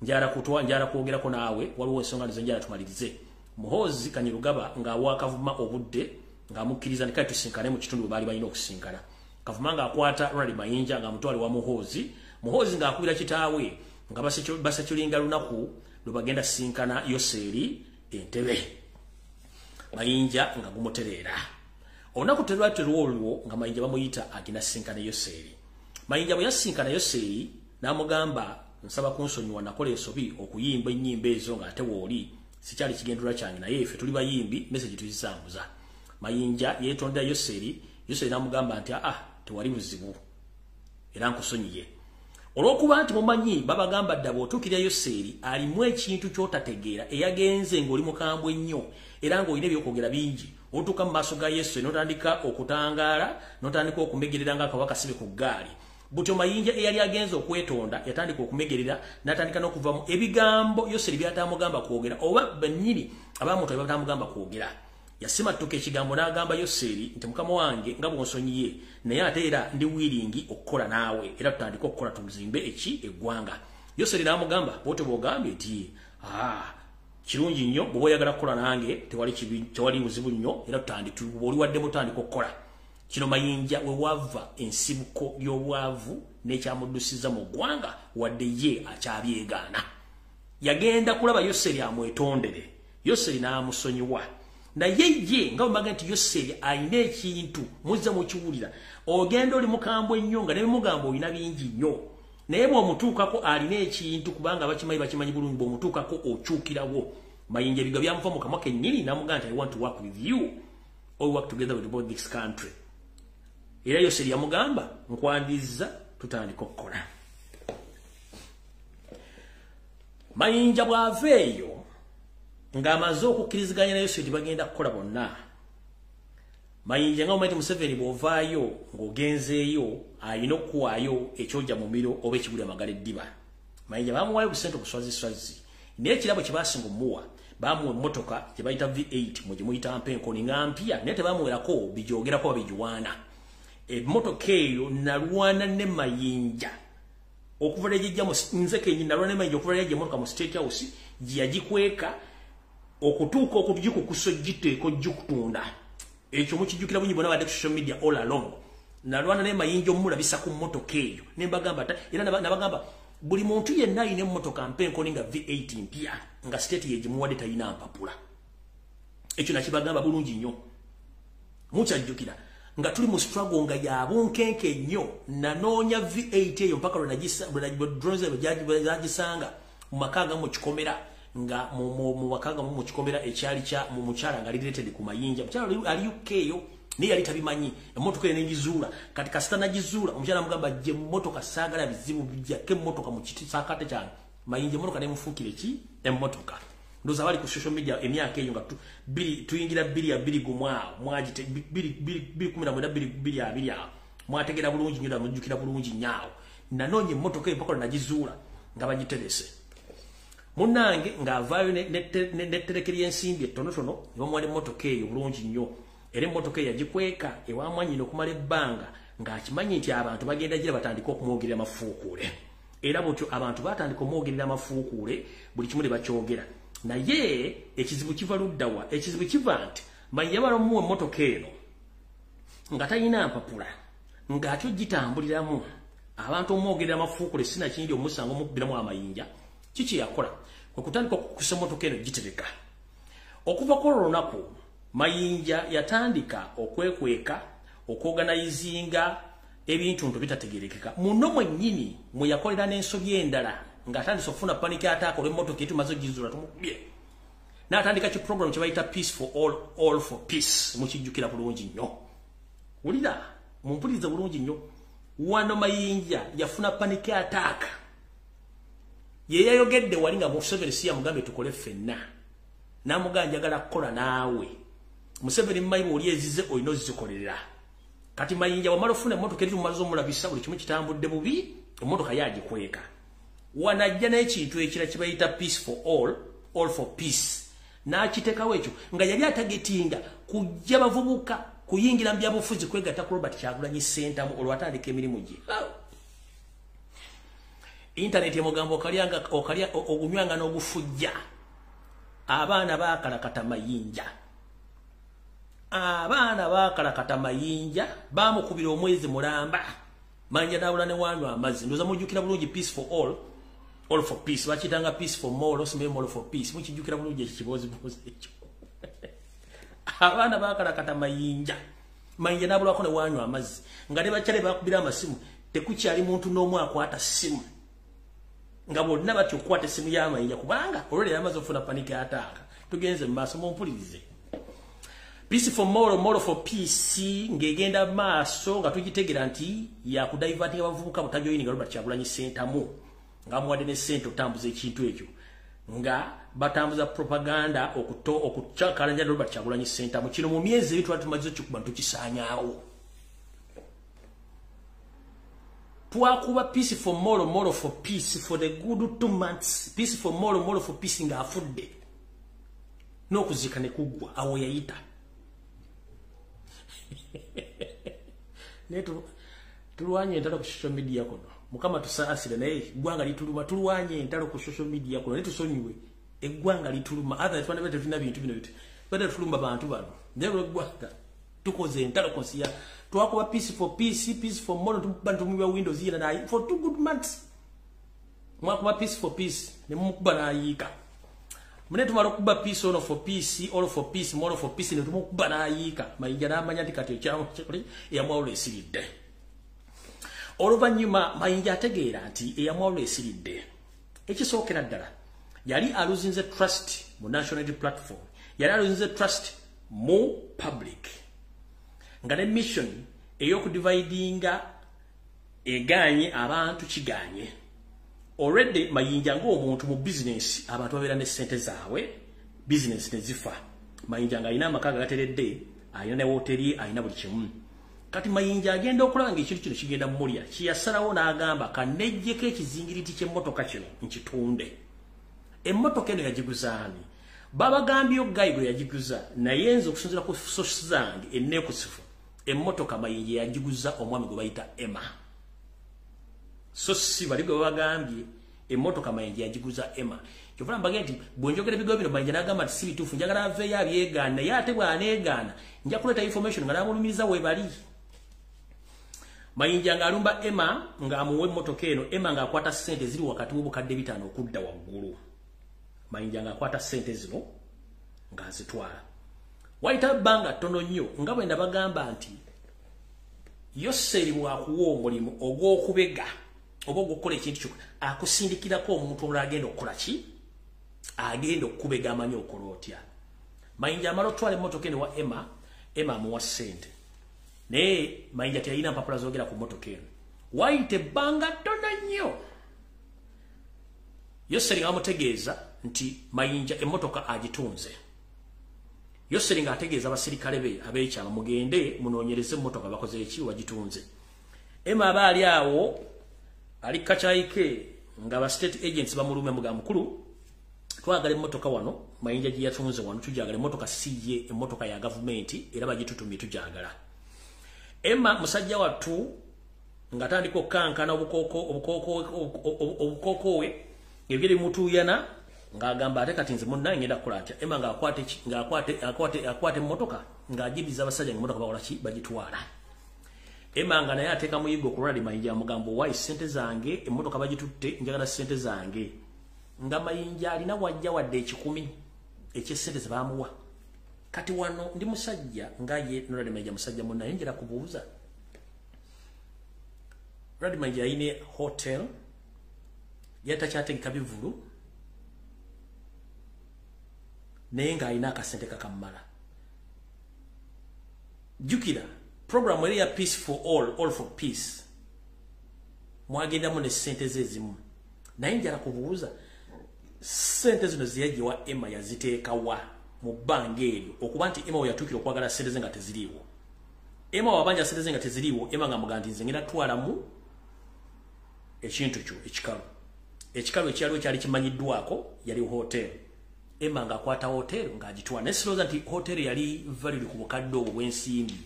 njala kutwa njala kwogerako naawe waliwo ensonga nze njala tumalirize. Muhoozi Kanyerugaba ng'awa Kavuma obudde ng'amukkiriza nekati tusinkane mu kitundu baali balina okusinkana. Kavuma ng'akwata Ronald Mayinja ng'amutwale wa Muhoozi. Muhoozi ng'akubira kitaawe nga basekyulinga lunaku lwe bagenda sinkana Yoseri Entebbe. Mayinja nga gumutereera. Olunaku terwaterwa olwo nga Mayinja bamuyita agenda sinkana Yoseri. Mayinja bwe yasinkana Yoseri n'amugamba nsaba kunsonyiwa nakola ensobi okuyimba ennyimba ezo ng'ate wooli sikyali kigendera kyange naye ffe tuli bayimbi message tuzisambuza. Mayinja yeetondera Yoseri. Yoseri n'amugamba nti tewali buzibu era nkusonyiye. Olw'okuba nti mumanyi babagamba dda bw'otuukirira Yoseri alimu ekintu ky'otategeera eyagenze ng'oli mukambwe ennyo era ng'olina ebyokwogera bingi. Otuuka mu maaso ga Yesu n'otandika okutangaala n'otandika okumegerera ng'akawaka sibe ku ggaali. Butyo Mayinja eyali agenze okwetonda yatandika okumegerera n'atandika n'okuvamu ebigambo Yoseri byatamugamba kwogera oba bennyini abamutwe batamugamba kwogera. Yasimattuka ekigambo n'agamba Yoseri nti mukama wange nga bw'onsonyiye naye ate era ndi wiringi okukola naawe era tutandika okukola tuzimbe eggwanga. Yoseri n'amugamba bw'otyo bw'ogambye nti kirungi nnyo bw'oba oyagala kukola nange tewali buzibu nnyo era oli waddemu tutandika okukola. Kino Mayinja we wava ensibuko y'obwavu n'ekyamuddusiza mu ggwanga wadde ye akyabyegaana. Yagenda kulaba Yoseri amwetondere. Yoseri n'amusonyiwa. na ye nga mbaga nti Yoseri ayina ekintu muzza mu kiwulira ogenda oli mukambwe nnyo nga ne mugambo oyina bingi nnyo naye bw'omutuukako alina ekintu kubanga bakimanyi bulungi bw'omutuukako okyukirawo Mayinja biga byamuva mu kamwa kennyini n'amugamba nti I want to work with you or work together with both this country era Yoseri yamugamba nkwandiza tutandika okukola Mayinja bw'aveeyo ng'amaze okukkiriziganya na Yoseri bagenda kukola bonna Mayinja nga omanyiti Museveni bw'ovaayo ng'ogenzeeyo alina okuwaayo ekyojja mu miro oba ekiguli amagala eddiba Mayinja baamuwaayo busente obuswazi naye ekirabo kye baasinga omuwa baamuwa emmotoka gye bayita V8 mwe gye muyita mpenkoni nga mpya naye tebaamuwerako bijoogerako babigiwaana emmotoka eyo nalwana ne Mayinja okuva lejjejja nze kennyini nalwana ne Mayinja okuva lejjejja emmotoka mu State House gye yagikweka okutuuka okugikukusa giteeko gikutunda ekyo mukijjukira bungi bonna badde ku social media all along nalwana ne Mayinja omulabisa ku mmotoka eyo ne mbagamba era nabagamba buli muntu yenna ayina emmotoka mpenkoni nga V8 mpya nga state yegimuwadde talina mpapula ekyo nakibagamba bulungi nnyo mukyajjukira nga tuli mu struggle nga yabunkenke nnyo nanoonya V8 eyo mpaka lwenagisanga mu makaga mu kikomera nga mu makaga mu kikomera ekyali kya mu mukyala nga related ku Mayinja mukyala ali UK eyo ni yali tabimanyi emmotoka ene ngizuula kati kasita nagizuula omukyala mugamba je emmotoka saagala bizibu bijjake emmotoka mu kiti sakate cyane Mayinja emmotoka ne mufukire ki emmotoka ndoza bali ku social media emyaka eyo nga tuyingira 2 gumwa mwagite 2 mwategera bulungi nnyo namujjukira bulungi nyaawo nanonye emmotoka empaka nagizuula nga bagiterese munange ng'avaayo netterekeri ensimbi ettonotono nebamwala emmotoka eyo bulungi nnyo era emmotoka eyo yagikweka ewamwanyina okumala ebbanga ng'akimanyi nti abantu bagenda gira batandika okumwogerera amafuukuule era bwetyo abantu batandika omwogerera amafuukuule buli kimu ne bakyogera naye ekizibu kiva luddawa ekizibu kiva nti Mayinja balamuwa emmotoka eno nga talina mpapula ng'atyo gitambuliramu abantu omwogerera amafuukuule sina kindi omusanga omubbiramu Amayinja kiki yakola kwe kutandika okukusa emmotoka eno gitereka okuva ku lunaku Mayinja yatandika okwekweka okuorganizinga ebintu nto bitategerekeka muno mwennyini mwe yakolera n'ensobi endala ng'atandise okufuna panika attack olw'emmotoka etumaze ogizula tumukubye n'atandika ki program kye bayita peace for all for peace mukijjukira bulungi nnyo wulira mumpuliriza bulungi nnyo wano Mayinja yafuna panika attack ye yayogedde wali nga Museveni si yamugambe tukole ffenna n'amugamba njagala kukola naawe Museveni mmayibu oli ezize olina ozikolerera kati Mayinja wamala ofuna emmotoka eri tumaze omulabisa buli kimu kitambudde bubi emmotoka yagikweka wanajja n'ekintu ekira kye bayita peace for all for peace n'akiteekawo ekyo nga yali atagetinga kujja bavubuka kuyingira mu byabufuzi kwegatta ku Robert Kyagulanyi Center olwatandika emirimu gye internet emugambo okalya ogunywanga n'ogufujja abaana bakalakata Mayinja bamukubira omwezi mulamba Mayinja nawula ne wanywa amazzi ndoza mujjukira bulungi peace for all for peace bakitanga peace for more osimbe more for peace mukijjukira bulungi ekibozi ekyo abaana bakalakata Mayinja nabulwako ne wanywa amazzi nga ne bakyale bakubira amasimu tekukyali muntu n'omu akwata simu nga bonna batyo okukwata essimu ya Mayinja kubanga olwali yamaze okufuna panika attack tugenze mu maaso mumpulirize peace for more for peace ngegenda maaso nga tugitegera nti yakudivertinga abavubuka butajoyininga Robert Kyagulanyi Center mu nga muwadde ne ssente otambuza ekintu ekyo nga batambuza propaganda okucakalanja Robert Kyagulanyi Center mu kino mu myezi ebyo twali tumaze okikuba tukisaanyaawo twakuba peace for more for peace for the good 2 months peace for more for peace nga afudde n'okuzika ne kuggwa awo yayita netu tulwanye entalo ku social media kono mukama tusaasire naye eggwanga lituluma tulwanye entalo ku social media kono netusonyiwe eggwanga lituluma atha twana tuna bintu bino biti bada tulumba bantu bano nero eggwanga tukoze entalo konsiya twakuba peace for more bantu mu Windows yina na for 2 good months mwakuba peace for peace ne mukuba na yika Mune tumala okuba peace all for peace all for peace more for peace ne tumukuba nayiika Mayinja n'amanya nti kati ekyamu kyekuli eyamwawula esiridde. Oluvannyuma Mayinja ategeera nti eyamwawula esiridde. Ekisookera ddala yali aluzinze trust mu national unity platform, yali aluzinze trust mu public nga ne mission ey'okudividinga eganye abantu kiganye. Already Mayinja ng'omuntu mu business abantu babeera ne ssente zaabwe, business ne zifa. Mayinja ng'alina amaka gateredde, alina ne woteri, alina buli kimu. Kati Mayinja agenda okulaba ng'ekintu kino kigenda mmulya, kiyasalawo n'agamba kanejjeko ekizingiriti ky'emmotoka kino nkitunde. Emmotoka eno yagiguzaani. Babagambye Gaigwe yagiguza, naye nze okusinziira ku sources zange enneekusifu, emmotoka Mayinja yagiguza omwami gwe bayita Emma. So si bali gwe babagambye emmotoka Mayinja yagiguza Emma. Kyovula mbage nti bwenjogera ebigambo bino Mayinja n'agamba nti si bituufu, njagala aveeyo abyegaana, naye ate bw'aneegaana nja kuleeta information nga n'amulumiriza we bali. Mayinja ng'alumba Emma ng'amuwa emmotoka eno, Emma ng'akwata ssente ziri wakati w'obukadde 5 okudda waggulu. Mayinja ng'akwata ssente zino ng'azitwala. Wayita bbanga ttono nnyo nga bwe ndabagamba nti Yoseri bw'akuwa omulimu ogw'okubega oba ogw'okukola ekintu kyo akusindikirako omuntu omulala agenda okukola ki? Agenda okubega amanyi okola otya. Mayinja amala otwala emmotoka eno wa Emma, Emma amuwa ssente. Naye Mayinja teyalina mpapula zoogera ku mmotoka eno. Wayita ebbanga ttono nnyo Yoseri ng'amutegeeza nti Mayinja emmotoka agitunze. Yoseri ng'ategeeza abasirikale be ab'ekyama mugende munoonyereze emmotoka bakoze eki wagitunze. Emma aba ali awo ali kakyayike nga state agents bamulume muga mukulu twagala emmotoka wano Mayinja gye yatunze wano tujagala emmotoka siye emmotoka ya government era bagitutumye tujagala. Emma musajja wattu ngatandika okukankana obukoko we ebigere mutuyana ng'agamba ate kati nze munnaye ngenda kukola atya. Emma ng'akwate emmotoka ng'ajibiza abasajja ng'emmotoka bakola ki bagitwala. Emma nga naye ateeka muyigo ku Ronald Mayinja amugamba owayi ssente zange emmotoka bagitutte njagala ssente zange. Nga Mayinja alina wajja wadde 10 eky'essente ze baamuwa. Kati wano ndi musajja nga ye Ronald Mayinja musajja munnaye njera kubuuza. Ronald Mayinja ayine hotel yatakyategeka bivulu naye ng'alina akasente kakamala. Jukira program eri ya peace for all for peace mwagendamu ne ssente ze ezimu naye njala kubuuza ssente zino ziyajjewa Emma yaziteekawa mu bbanga eryo okuba nti Emma we yatuukira okwagala ssente ze nga teziriiwo. Emma wabanja ssente ze nga teziriiwo Emma ng'amugamba nti nze ngenda twalamu ekintu kyo ekikalu ekyaliwo kyali kimanyiddwako yali hotel. Emma ng'akwata hotel ng'agitwala naye sirowooza nti hotel yali valued ku bukadde obwo bw'ensimbi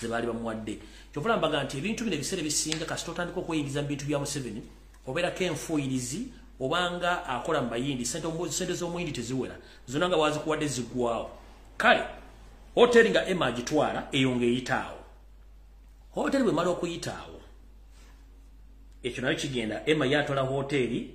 ze baali bamuwadde. Kyovula mbaga nti ebintu bino ebiseera ebisinga kasita otandika okweyiriza mu bintu bya Museveni obeerako enfuuyirizi obanga akola mu bayindi ssente z'omuyindi teziwera zonna nga wazikuwadde ziggwawo. Kale hotel nga Emma agitwala eyo ng'eyitaawo. Hotel bwe mala okuyitaawo ekyo nayo kigenda Emma yatwala hoteli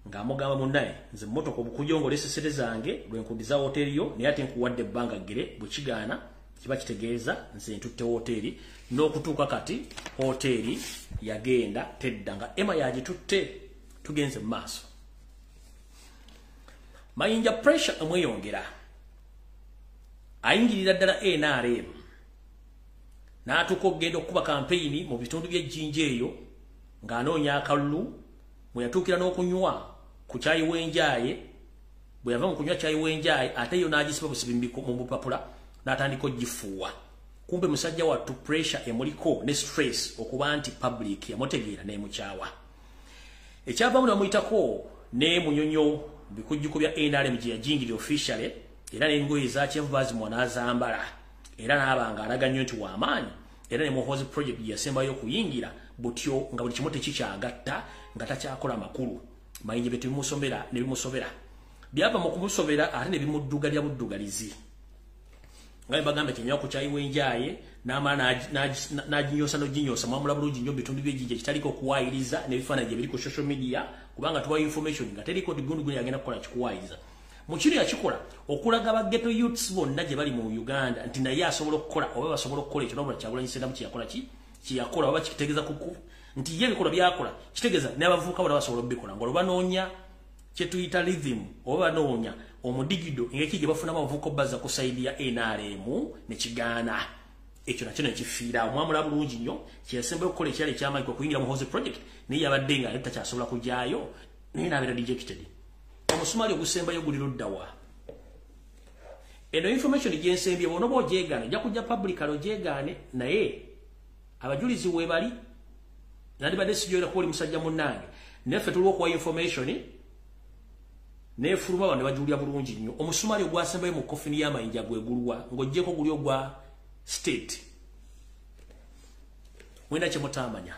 ng'amugamba munnaye nze mmotoka obukujongolesa ssente zange lwe nkudiza hoteli yo naye ate nkuwadde ebbanga ggere bwe kigaana kiba kitegeeza nze ntutte hoteli n'okutuuka kati hoteli yagenda tedda nga Emma yagitutte tugenze mu maaso. Mayinja pressure amweyongera ayingirira ddala NRM n'atuuka okugenda okukuba kampeyini mu bitundu by'ejjinja eyo ng'anoonya akalulu bwe yatuukira n'okunywa ku kyayi w'enjaaye bwe yava mu kunywa kyayi w'enjaaye ate yo n'agisiba busibi mu bupapula n'atandika ogifuuwa. Kumbe musajja wattu pressure emuliko ne stress okuba nti public yamutegeera n'emukyawa. Ekyavamu n'amuyitako ne munyonyo bikujjuko bya NRM gye yajingirira officially era n'engoye za kyenvu bazimuwa n'azambala era n'abanga alaga nnyo nti w'amaanyi era ne Muhoozi project gye yasembayo okuyingira butyo nga buli kimu tekikyagatta nga takyakola makulu. Mayinja bye tubimusomera ne bimusobera byava mu kumusobera ate ne bimuddugalya buddugalizi nga bagamba kyenyawa ku kyayi w'enjaaye n'amala n'aginyosa n'oginyosa mwamula bulungi nnyo bitundu by'ejjinja kitaliko okuwaayiriza n'ebifaananyi gye biri ku social media kubanga tuwa information nga teriko nti gundi yagenda kukola kikuwaayiriza. Mukiri yakikola okulaga ba ghetto youths bonna gye bali mu Uganda nti naye asobola okukola oba basobola okukola ekyo nobula Kyagulanyi Ssentamu kiyakola kiyakola oba kitegeza kuku nti ye bikola byakola kitegeza n'abavubuka bonna basobola bikola ngolo banoonya kye tuyita rhythm oba banoonya omudigido ngeki gye bafuna abavubuka bazza ku side ya NRM ne kigaana ekyo nakyo nekifiira omwamula bulungi nnyo kyesembe okukola ekyali ekyamaanyi okuyingira mu House Project naye yabadde nga takyasobola kujjaayo naye n'abeera rejected. Omusumali ogusembayo guli luddawa. Eno information gyensembye bonoba ogyegaane ojja kujja publicly ogyegaane naye abajulizi webali nandibadde sijoyera kuba oli musajja munnange neffe tuli okuwa information nefuluma bano ne bajulira bulungi nnyo. Omusumali ogwasembayo mu kofini y'amayinja gwegulwa ng'oggyeko guli ogwa state mwenda kye mutamanya.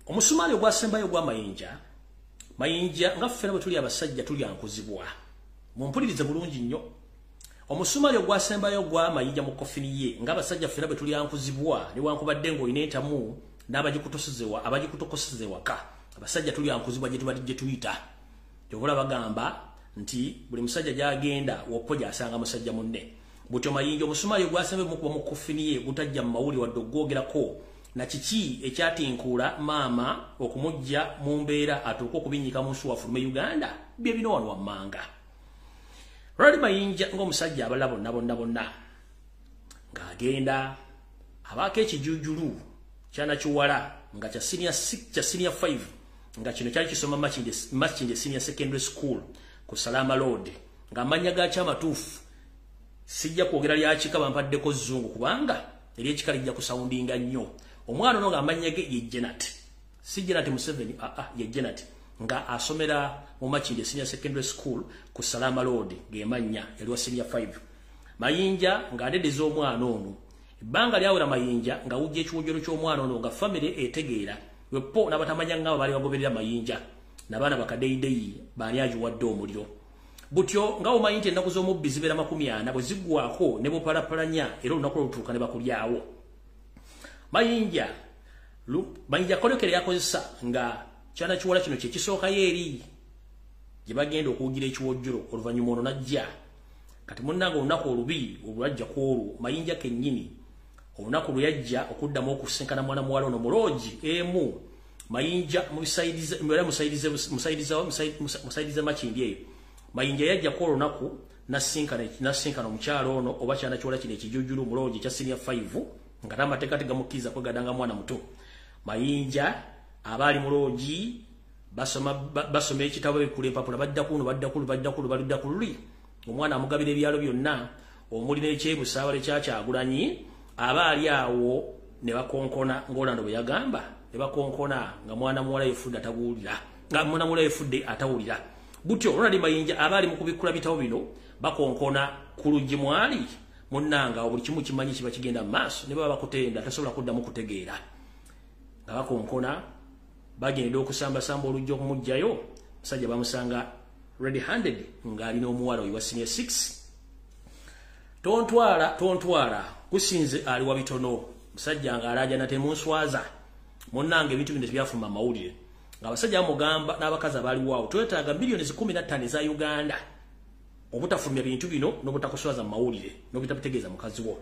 Omusumali ogwasembayo gw'amayinja mayinja nga ffena bwe tuli abasajja tulyankuzibwa mumpulirize bulungi nnyo. Omusumali ogwasembayo gw'amayinja mu kofini ye nga abasajja ffena bwe tulyankuzibwa newankubadde ng'olina entamu n'abagikutokosezewa ka abasajja tulyankuzibwa gye tuyita gyobola bagamba nti buli musajja gy'agenda woppo gy'asanga musajja munne. Butyo mayinja omusumali ogwasembayo mukuba mu kofini ye gutajja mu mawuli wadde ogwogerako na kiki ekyatinkuula maama okumujja mu mbeera atuuka okubinyika mu nsuwa fulume Uganda bye bino wano wammanga. Lwali mayinja ng'omusajja abala bonna ng'agenda abaako ekijujulu kyanakiwala nga kya senior 5 nga kino kyali kisoma Makindye Senior Secondary School ku Salama Road ng'amannya gaakyo amatuufu sijja kwogera lyakika bampaddeko zzungu kubanga eryekika lijja kusawundinga nnyo. Omwana ono ng'amannya ge ye Janet si Janet Museveni ye Janet nga asomera mu Makindye Senior Secondary School ku Salama Road ng'emanya yali wa senior 5. Mayinja ng'adedeza omwana ono ebbanga lyawera mayinja nga wujja ekiwojjolo ky'omwana ono nga family etegeera wepo n'abatamanya ng'abo baali bagoberera mayinja n'abaana bakadeyideyi baani agiwadde omuliro. Butyo nga omanyi nti ennaku z'omubbi zibeera 40 bwe ziggwako ne bupalapalanya era olunaku olutuuka ne bakulyawo. Mayinja kolekere yakozesa nga kyana kiwala kino kye kisookayo eri gye bagenda okuwugira ekiwojjolo oluvannyuma ono najja kati munnanga olunaku olubi olwajja ku olwo mayinja kennyini olunaku lwe yajja okuddamu okusinkana mwana muwala ono mu loogi emu mayinja musaidize Makindye eyo mayinja yajja ku olunaku nasinkana omukyalo ono oba kyana kiwala kino ekijujulu mu loogi kya senior 5 nga n'amateeka tegamukkiriza kwegadanga mwana muto. Mayinja abaali mu loogi basoma ekitabo bekula empapula badda ku luli omwana amugabira ebyalo byonna omuli n'ekyebusaabale kya Kyagulanyi abaali awo ne bakonkona ng'Olando bwe yagamba ne bakonkona nga mwana muwala yefudde atawulira. Butyo Ronald Mayinja abaali mu kubikkula bitabo bino bakonkona ku luggi mwali munnanga buli kimu kimanyi kiba kigenda mu maaso ne baba bakutenda tasobola kuddamu kutegeera nga bakonkona bagenda okusambasamba oluggi okumugjayo musajja bamusanga ready handed ng'alina omuwala oyo wa senior 6. Tontwala kusinze ali wa bitono musajja ng'alaajana temunswaza munnanga ebintu bino tebyafuluma amawulire ng'abasajja bamugamba n'abakazi abaaliwo twetaaga milioni 15 eza Uganda obutafulumya bintu bino n'obutakuswaza mu mawulire n'obutabitegeeza mukazi wo.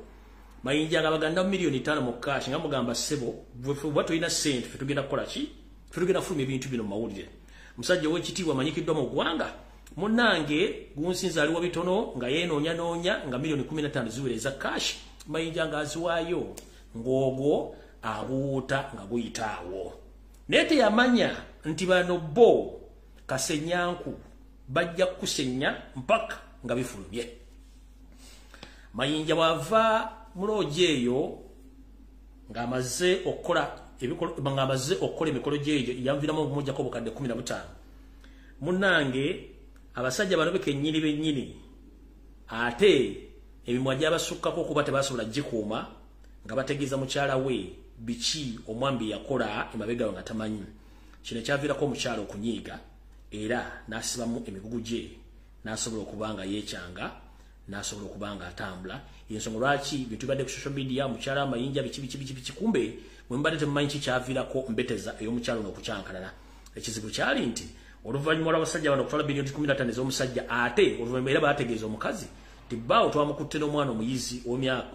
Mayinja ng'abaganda milioni 5 mu cash nga mugamba ssebo bwe tulina ssente ffe tugenda kukola ki ffe tugenda kufulumya ebintu bino mu mawulire. Musajja w'ekitiibwa amanyikiddwa mu ggwanga munnange gunsinza aliwo bitono nga yeenoonya nga milioni 15 ziweereza cash Mayinja ng'aziwaayo ng'ogwo abuuta nga guyitaawo naye teyamanya nti bano bo kasenyanku bajja kusenya mpaka nga bifulumye. Mayinja bw'ava mu loogi eyo ng'amaze okukola emikolo gy'egyo yamuviramu okumuggyako obukadde 15. Munnange abasajja bano bennyini ate emimwa gy'abasukkako okuba tebasobola gikuuma nga bategeeza mukyala we biki omwambi yakola emabega nga tamanyi. Kino kyaviirako omukyala okunyiiga era n'asibamu emigugu gye n'asobola okuba nga yeekyanga n'asobola okuba nga atambula. Ensonga lwaki bintu bibadde ku social media mukyala Mayinja biki kumbe bwe mbadde temumanyi ki kyaviirako mbeteza ey'omukyala ono okukyankalala. Ekizibu kyali nti oluvannyuma lw'abasajja bano okutwala bilioni 15 ez'omusajja ate oluvannyuma era baategeeza omukazi tibbaawo twamukutte n'omwana omuyizi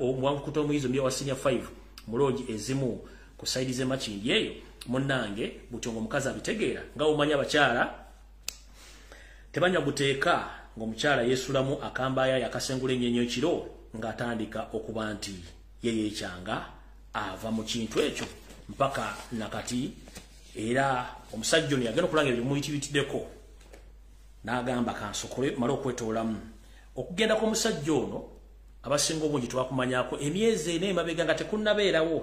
omwamukutte omuyizi omya wa senior 5 mu loogi ezimu ku sayidi z'emakindi eyo munnange butyo ng'omukazi abitegeera nga omanya abakyala tebanywa guteeka ng'omukyala yeesulamu akambaaya yakasengula ennyenyo ekiro ng'atandika okuba nti yeyeekyanga ava mu kintu ekyo mpaka nakati era omusajja ono yagenda okulanga ebyo muyitibitiddeko n'agamba kansokole mala okwetoolamu okugenda kw'omusajja ono abasinga obungi twakumanyako emyezi ena emabega nga tekunnabeerawo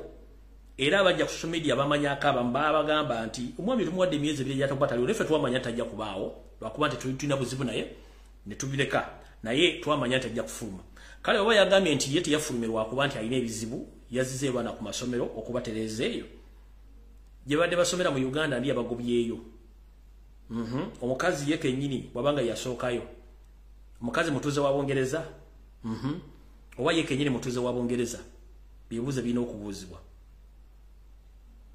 era abajja ku social media bamanyako abamu babagamba nti omwami tumuwadde emyezi ebiri egyatokuba taliwo naffe twamanya tajja kubaawo lwakuba nti tulina buzibu naye ne tubireka naye twamanya nti ajja kufuluma kale oba yagambye nti ye teyafulumye lwakuba nti alina ebizibu yazize abaana ku masomero okubatereeza eyo gye badde basomera mu Uganda ndi abagobyeyo omukazi ye kennyini wabanga yasookayo omukazi mutuuze wa Bungereza oba ye kennyini mutuuze wa Bungereza bibuuze birina okubuuzibwa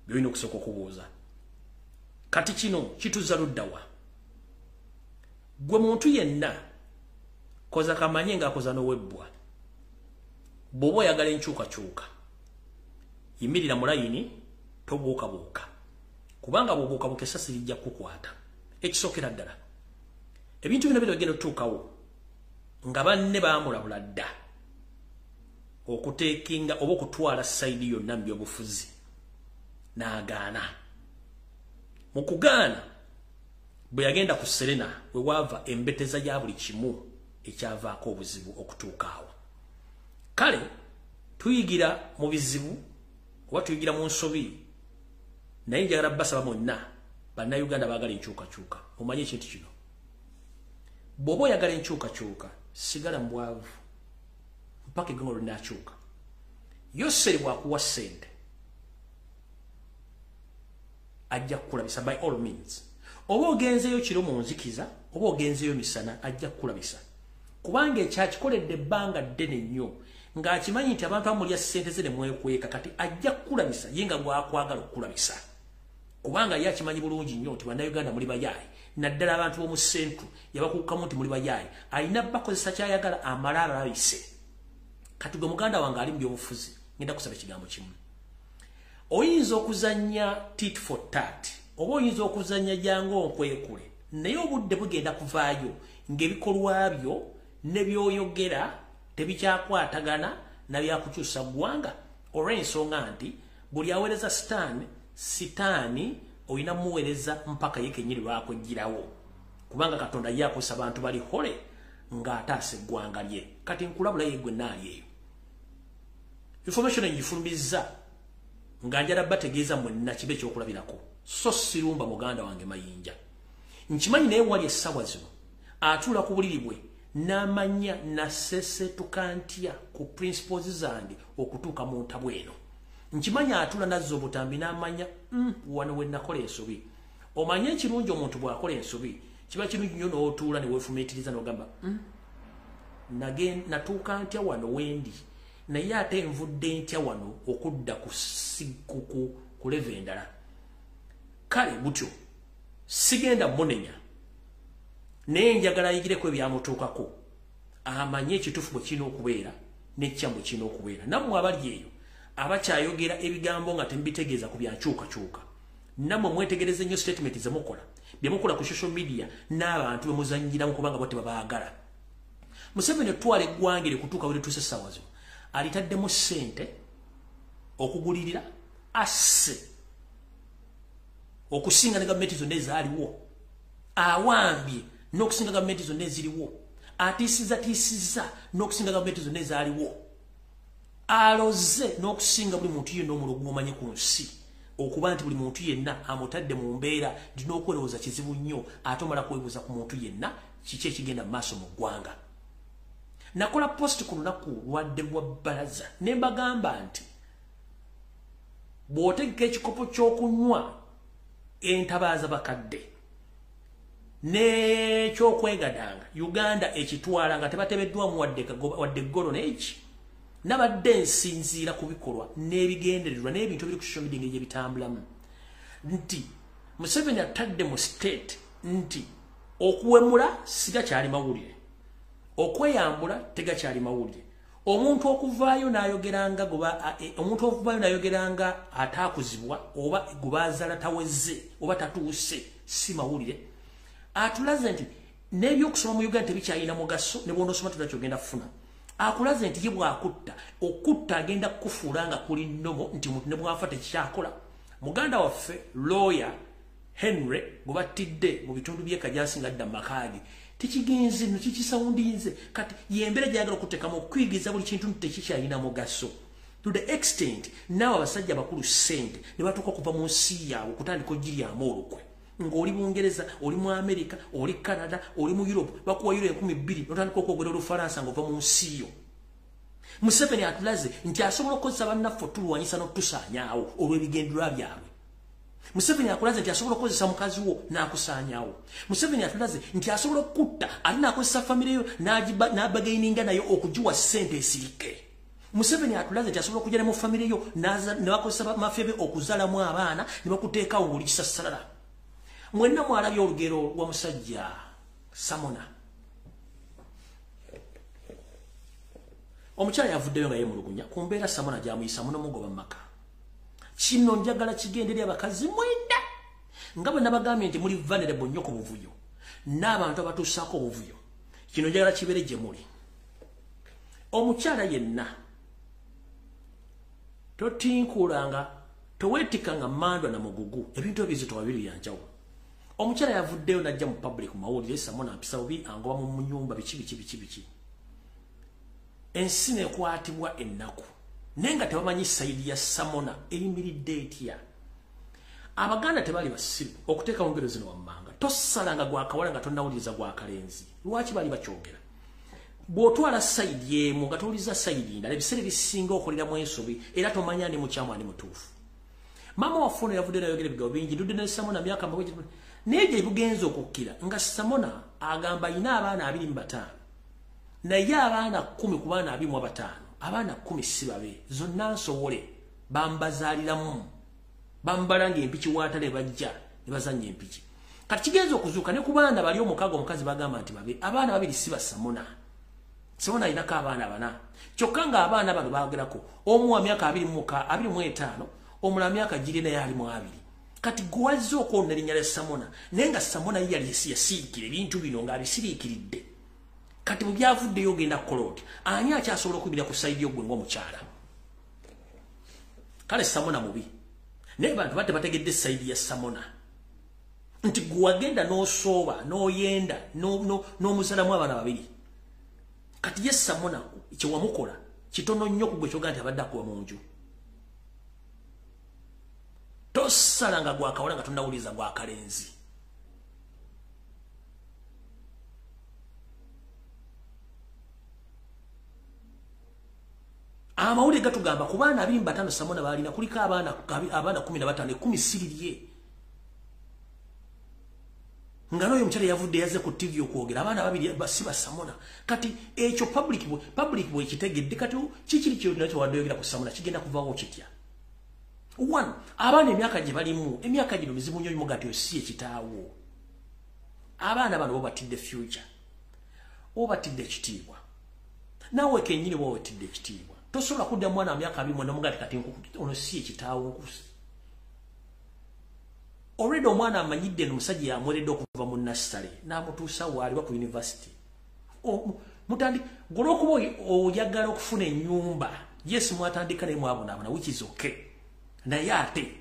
birina okusooka okubuuza kati kino kituuza luddawa gwe muntu yenna koza kamanye ng'akoza n'owebbwa bw'oba oyagala enkyukakyuka yimirira mu layini tobuukabuuka kubanga bw'obuukabuuka essasi lijja kukwata ekisookera ddala ebintu bino bigenda otuukawo nga banne baamulabula dda okuteekinga oba okutwala sayidi yonna mu byobufuzi n'agaana mu kugaana bwe yagenda ku Serena we waava embeteza ya buli kimu ekyavaako obuzibu okutuukaawo kale tuyigira mu bizibu oba tuyigira mu nsobi naye njagala basaba monna bannayuganda baagala enkyukakyuka omanye ekintu kino bw'oba oyagala enkyukakyuka sigala mu bwavu mpaka egganga olinakyuka Yoseri bw'akuwa ssente ajja kukulabisa by all means oba ogenzeeyo kiro mu nzikiza oba ogenzeeyo misana ajja kukulabisa kubanga ekyakikoledde ebbanga ddene nnyo ng'akimanyi nti abantu amulya ssente ze ne mwekweka kati ajja kukulabisa ye nga gwakwagala okukulabisa kubanga ye akimanyi bulungi nnyo nti bannayuganda muli bayaayi naddala abantu b'omu sentru yabakuukamu nti muli bayaayi alina bakozesa kyayagala amala abalabise kati gwe muganda wange ali mu byobufuzi ngenda kusaba ekigambo kimu oyinza okuzannya tit for tat oba oyinza okuzannya jangu onkwekule naye obudde bugenda kuvaayo ng'ebikolwa byo ne byoyogera tebikyakwatagana na byakukyusa ggwanga olw'ensonga nti buli aweereza sitaani olina muweereza mpaka ye kennyini lwakwejjirawo kubanga Katonda ye akozesa abantu bali hole ng'ataasa eggwanga lye kati nkulabula ye gwe naali eyo information engifulumizza nga njala bategeeza mwenna kibe ekyokulabirako so sirumba muganda wange mayinja nkimanyi naye wali essaawa zino atuula ku buliri bwe n'amanya nasesetuka ntya ku principles zange okutuuka mu ntabu eno nkimanyi atuula nazza obutambi n'amanya wano we nakola ensobi omanye ekirungi omuntu bw'akola ensobi kiba kirungi nnyo n'otuula ne weefumiitiriza n'ogamba natuuka ntya wano wendi naye ate nvudde ntya wano okudda ku leve endala kale butyo sigenda munenya naye njagala ayigireko ebyamutuukako amanye ekituufu bwe kirina okubeera n'ekyamu kirina okubeera nammwe abali eyo abakyayogera ebigambo nga temubitegeeza ku byankyukakyuka nammwe mwetegereze nnyo statement zemukola byemukola ku social media n'abantu bemuzanyiramu kubanga bo tebabaagala Museveni twala eggwanga erikutuuka we lituuse essaawa zino alitaddemu ssente okugulirira asse okusinga ne gavumenti zonna ezaaliwo awambye n'okusinga gavumenti zonna eziriwo atiisizza n'okusinga gavumenti zonna ezaaliwo aloze n'okusinga buli muntu yenna omulogo omanyi ku nsi okuba nti buli muntu yenna amutadde mu mbeera ndina okwerowooza kizibu nnyo ate omala kwebuuza ku muntu yenna kiki ekigenda mu maaso mu ggwanga nakola post ku lunaku lwadde lwa bbalaza ne mbagamba nti bw'otegeka ekikopo ky'okunywa entabaaza bakadde n'ekyokwegadanga Uganda ekitwala nga tebatebeddwamu wadde ggolo n'eki nabadde nsinziira ku bikolwa n'ebigendererwa n'ebintu ebiri ku social media ng'ebyo ebitambulamu nti Museveni atadde mu state nti okuwemula siga kyali mawulire okweyambula tega kyali mawulire omuntu okuvaayo nayogeranga omuntu okuvaayo nayogeranga atakuzibwa oba gubazala taweze oba tatuuse si mawulire atulaze nti n'ebyokusoma mu Uganda tebikyalina mugaso ne bw'onosoma tunakyogenda kufuna akulaze nti ye bw'akutta okutta agenda kufuula nga kuli nnomo nti omuntu ne bw'afa tekikyakola muganda waffe lawyer Henry gubattidde mu bitundu by'e Kajasi nga dda makaagi tikigenze ntikisawundinze kati yembere gyagala okuteekamu okwigiza buli kintu tekikyalina mugaso to the extent naawe abasajja bakulu ssente ne batuuka okuva mu nsi yaabwe okutandika ogiryamu olukwe ng'oli Bungereza oli mu America oli Canada oli mu Europe bakuwa euro 2,000 n'otandika okwogera Olufalansa ng'ova mu nsi yo Museveni atulaze nti asobola okukozesa bannaffe otulwanyisa n'otusaanyaawo olw'ebigendererwa byabwe Museveni akulaze nti asobola okukozesa mukazi wo n'akusaanyaawo Museveni atulaze nti asobola okutta ate n'akozesa famire yo n'abagaininga nayo okugiwa ssente esirike Museveni atulaze nti asobola okujja ne mu famire yo ne bakozesa mafya be okuzaalamu abaana ne bakuteekawo ng'oli kisassalala mwenna mwalabye olugero lwa musajja Samona omukyala yavuddeyo nga yemulugunya ku mbeera Samona gy'amuyisa muno mugoba mu maka kino njagala kigenderi abakazi mwenda nga bwe nabagambye nti muli vulnerable nnyo ku buvuyo n'abantu abatuusaako obuvuyo kino njagala kibeere gye muli omukyala yenna totinkulanga toweetikanga mandwa na mugugu ebintu ebizito babiri yanjawulo omukyala yavuddeyo najja mu public mawulire Samona mpisa bubi angoba mu nyumba biki ensi nekwatibwa ennaku nenga tebamanyi sayidi ya Samona eyimiridde etya abaganda tebali basiru okuteeka mu ngero zino wammanga tosalanga gwakawala nga tonnawuliriza gwakalenzi lwaki bali bakyogera bw'otwala sayidi emu nga towuliriza sayidi endala ebiseera ebisinga okoleramu ensobi era tomanya ani mukyamu ani mutuufu maama waffe ono yavudde nayogera ebigabo bingi ndudde ne Samona myaka mawegi naye gye bugenza okukkira nga Samona agamba ayina abaana 25 naye abaana 10 ku baana 25 abaana 10 si babe zonna nsobole bambazaaliramu bambalanga empiki waatale bajja ne bazannya empiki kati kigenza okuzuuka ne ku baana bali omukaaga omukazi bagamba nti babe abaana babiri si ba Samona Samona alinako abaana 4 kyokka nga abaana bano baagerako omu wa myaka 25 omulala myaka giri naye ali mu 2 kati gwazi okwonna erinnya lya Samona naye nga Samona ye yali yasiikira ebintu bino ng'abisiriikiridde kati mu byavuddeyo ogenda kukola oti ani akyasobola okubira ku sayidi y'ogwe ng'omukyala kale Samona mubi naye bantu batte bategedde sayidi ya Samona nti gwe wagenda n'osooba n'oyenda n'omuzalamu abaana babiri kati ye Samona kyewamukola kitono nnyo ku gwe kyoga nti abadde akuba mu nju tosalanga gwakawala nga tonnawuliriza gwakalenzi amawulire gatugamba ku baana 25 Samona balina kuliko abaana 15 10 sirirye nga n'oyo omukyala yavudde yaze ku TV okwogera abaana babiri basiba Samona kati ekyo public bwe kitegedde kati kikiri kyo wadoyogera ku Samona kigenda kuvaawo kitya 1 abaana emyaka gye balimu emyaka gino mizibu nnyo mugati osi ekitaawo abaana bano bo batidde future obatidde ekitiibwa naawe kennyini bo batidde ekitiibwa tosobola kudda mwana wa myaka 20 nomugati kati ono si ekitaawo nkusi already omwana amanyidde n'omusajja yamweredde okuva mu nursery n'amutuusa waali ba ku university mutandi golwokuba oyagala okufuna ennyumba yes mwatandika naye mwabonaabona which is okay naye ate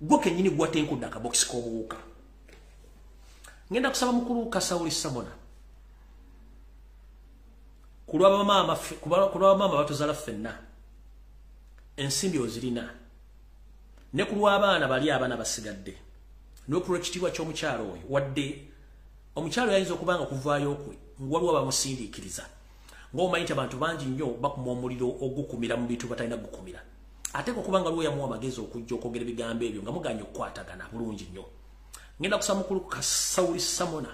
gwe kennyini gwatenkudde akabokisi k'obuwuka ngenda kusaba mukulu Kasawuli Samona kulwa bamaama batuzaala ffenna ensimbi ozirina ne kulwa abaana bali abaana basigadde n'okulwa ekitiibwa ky'omukyalo oyo wadde omukyalo yayinza okubanga okuvaayo okwe waliwo abamusindiikiriza ng'omanyi nti abantu bangi nnyo bakuma omuliro ogukumira mu bintu batalina gukumira ate okubanga lwo yamuwa amagezi okujja okwogera ebigambo ebyo nga muganya okukwatagana bulungi nnyo ngenda kusaba mukulu Kasawuli Samona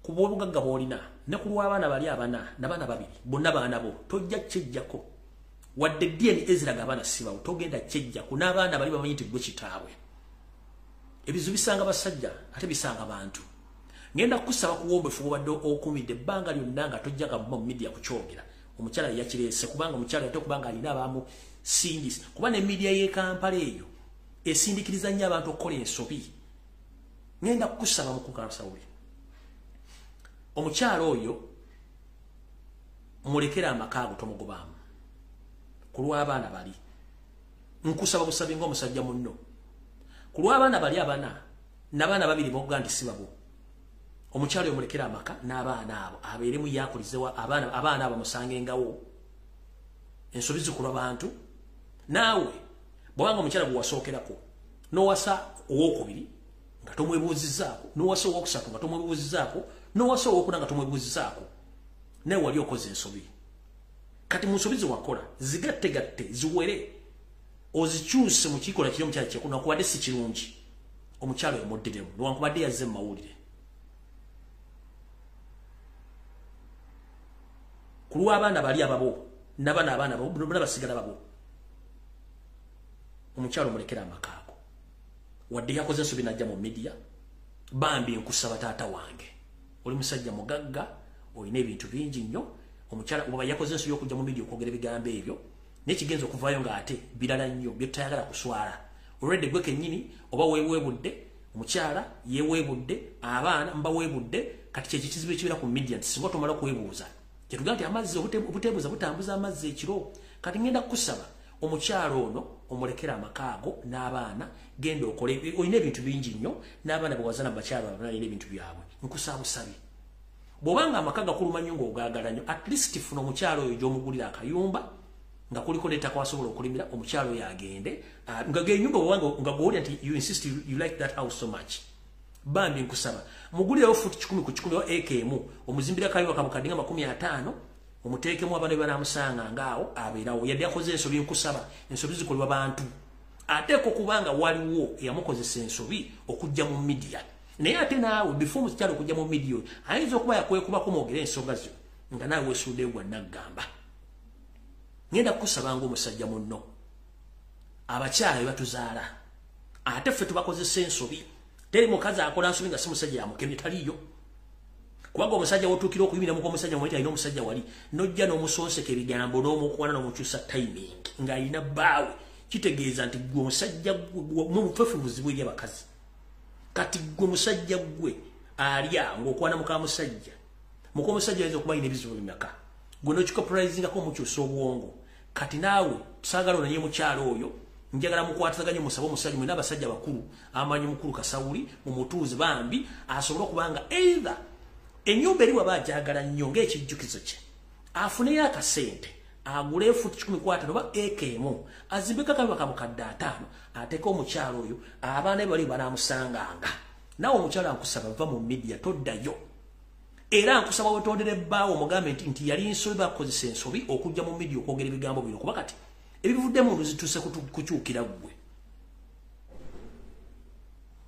ku bw'obugagga bw'olina ne ku lw'abaana bali abana n'abaana babiri bonna baana bo tojja kyejjako wadde DNA eziraga abaana sibawo togenda kyejjako n'abaana bali bamanyi nti gwe kitaabwe ebizu bisanga basajja ate bisanga abantu ngenda kusaba kuwombefu obadde okumidde ebbanga lyonna nga tojjaga mu media kukyogera omukyala yakirese kubanga omukyala ate kubanga alina abamu sindis kuba ne media ye Kampala eyo esindikiriza nnyo abantu okukola ensobi ngenda kusaba mu kukansawuli omukyala oyo mulekera amakaago tomugobaamu kulwa abaana bali nkusaba busabi ng'omusajja munno kulwa abaana bali n'abaana babiri bogandi sibabo omukyalo yomulekera amaka n'abaana abo abeeremu yakulizewa abaana abo musangengawo ensobi zikulwa bantu naawe bwanga omukyala gwe wasookerako n'owasa owokubiri nga tomwebuuzizaako n'owasa owokusatu nga tomwebuuzizaako n'owasa owokuna nga tomwebuuzizaako naye wali okoze ensobi kati mu nsobi ziwakola zigatte ziwere ozikyuse mu kikola kiri omukyala kyekuna kubadde si kirungi omukyalo yomuddiremu newankubadde yazze mu mawulire kulwa abaana bali ababo abaana basigala babo omukyalo mulekera amakaago wadde yakoze ensobi najja mu media bambi nkusaba taata wange oli musajja mugagga olina ebintu bingi nnyo omukyala oba yakoze ensobi okujja mu media okwogera ebigambo ebyo nekigenza okuvaayo ng'ate birala nnyo byotayagala kuswala olwedde gwe kennyini oba weebwebudde omukyala yeweebudde abaana mbaweebudde kati kyekikizibu ekibeera ku media nti singa tomala okwebuuza kyetugaa nti amazzi obuteebuuza butambuza amazzi ekiro kati ngenda kukusaba omukyalo ono omulekera amakaago n'abaana genda okole olina ebintu bingi nnyo n'abaana bwewazana mu bakyalo abalina ebintu byabwe nkusaba busabi bw'obanga amaka gakuluma nnyo ng'ogaagala nnyo at least funa omukyalo oyo gy'omugulira akayumba nga kuliko n'ettaka wasobola okulimira omukyalo oyo agende nga genyumba bwobanga nga gwowulira nti you insist you like that house so much bambi nkusaba mugulirewo futi 10 ku 10 wa ekemu omuzimbira kayumba kamukadinga 50 omuteekemu abaana banamusanga ngaawo abeerawo yadde akoze ensobi nkusaba ensobi zikolebwa bantu ateeko kubanga waliwo eyamukozesa ensobi okujja mu media naye ate naawe before omukyalo okujja mu media ayinza okuba yakwekubako mwogera ensonga zo nga naawe weesuddeyo gwa naggamba ngenda kukusaba ng'omusajja munno abakyala be batuzaala ate ffe tubakozesa ensobi teri mukazi akola nsobi nga si musajja yamukemye taliyo kubanga omusajja wotuukira okuyimira muko omusajja mwete alina omusajja wali nojja n'omusonseka ebigambo n'omukwana n'omukyusa timing ng'alina bbaawe kitegeeza nti gwe omusajja mufefubuzi bweri abakazi kati gwe musajja gwe alya ng'okwana muka musajja muko omusajja ayinza okuba alina ebizibu bimeka gwe n'okikopulizingako omukyusa obwongo kati naawe saagala onanye mukyalo oyo njagala mukwataganye musaba omusajja mwena abasajja bakulu amanyi mukulu Kasawuli mumutuuze bambi asobole okubanga either enyumba eri waba ajagala nnyo ng'ekijjukizo kye afuneyo akasente agule futi 10 oba ekemu azimbeko akayumba kamukadde 5 ateeke omukyalo oyo abaana be bali banaamusanganga naawe omukyalo ankusaba va mu media toddayo era nkusaba wetondera ebbaawo omugambe nti yali nsobi bakozesa ensobi okujja mu media okwogera ebigambo bino kuba kati ebivudde emundu zituuse kukyukira ggwe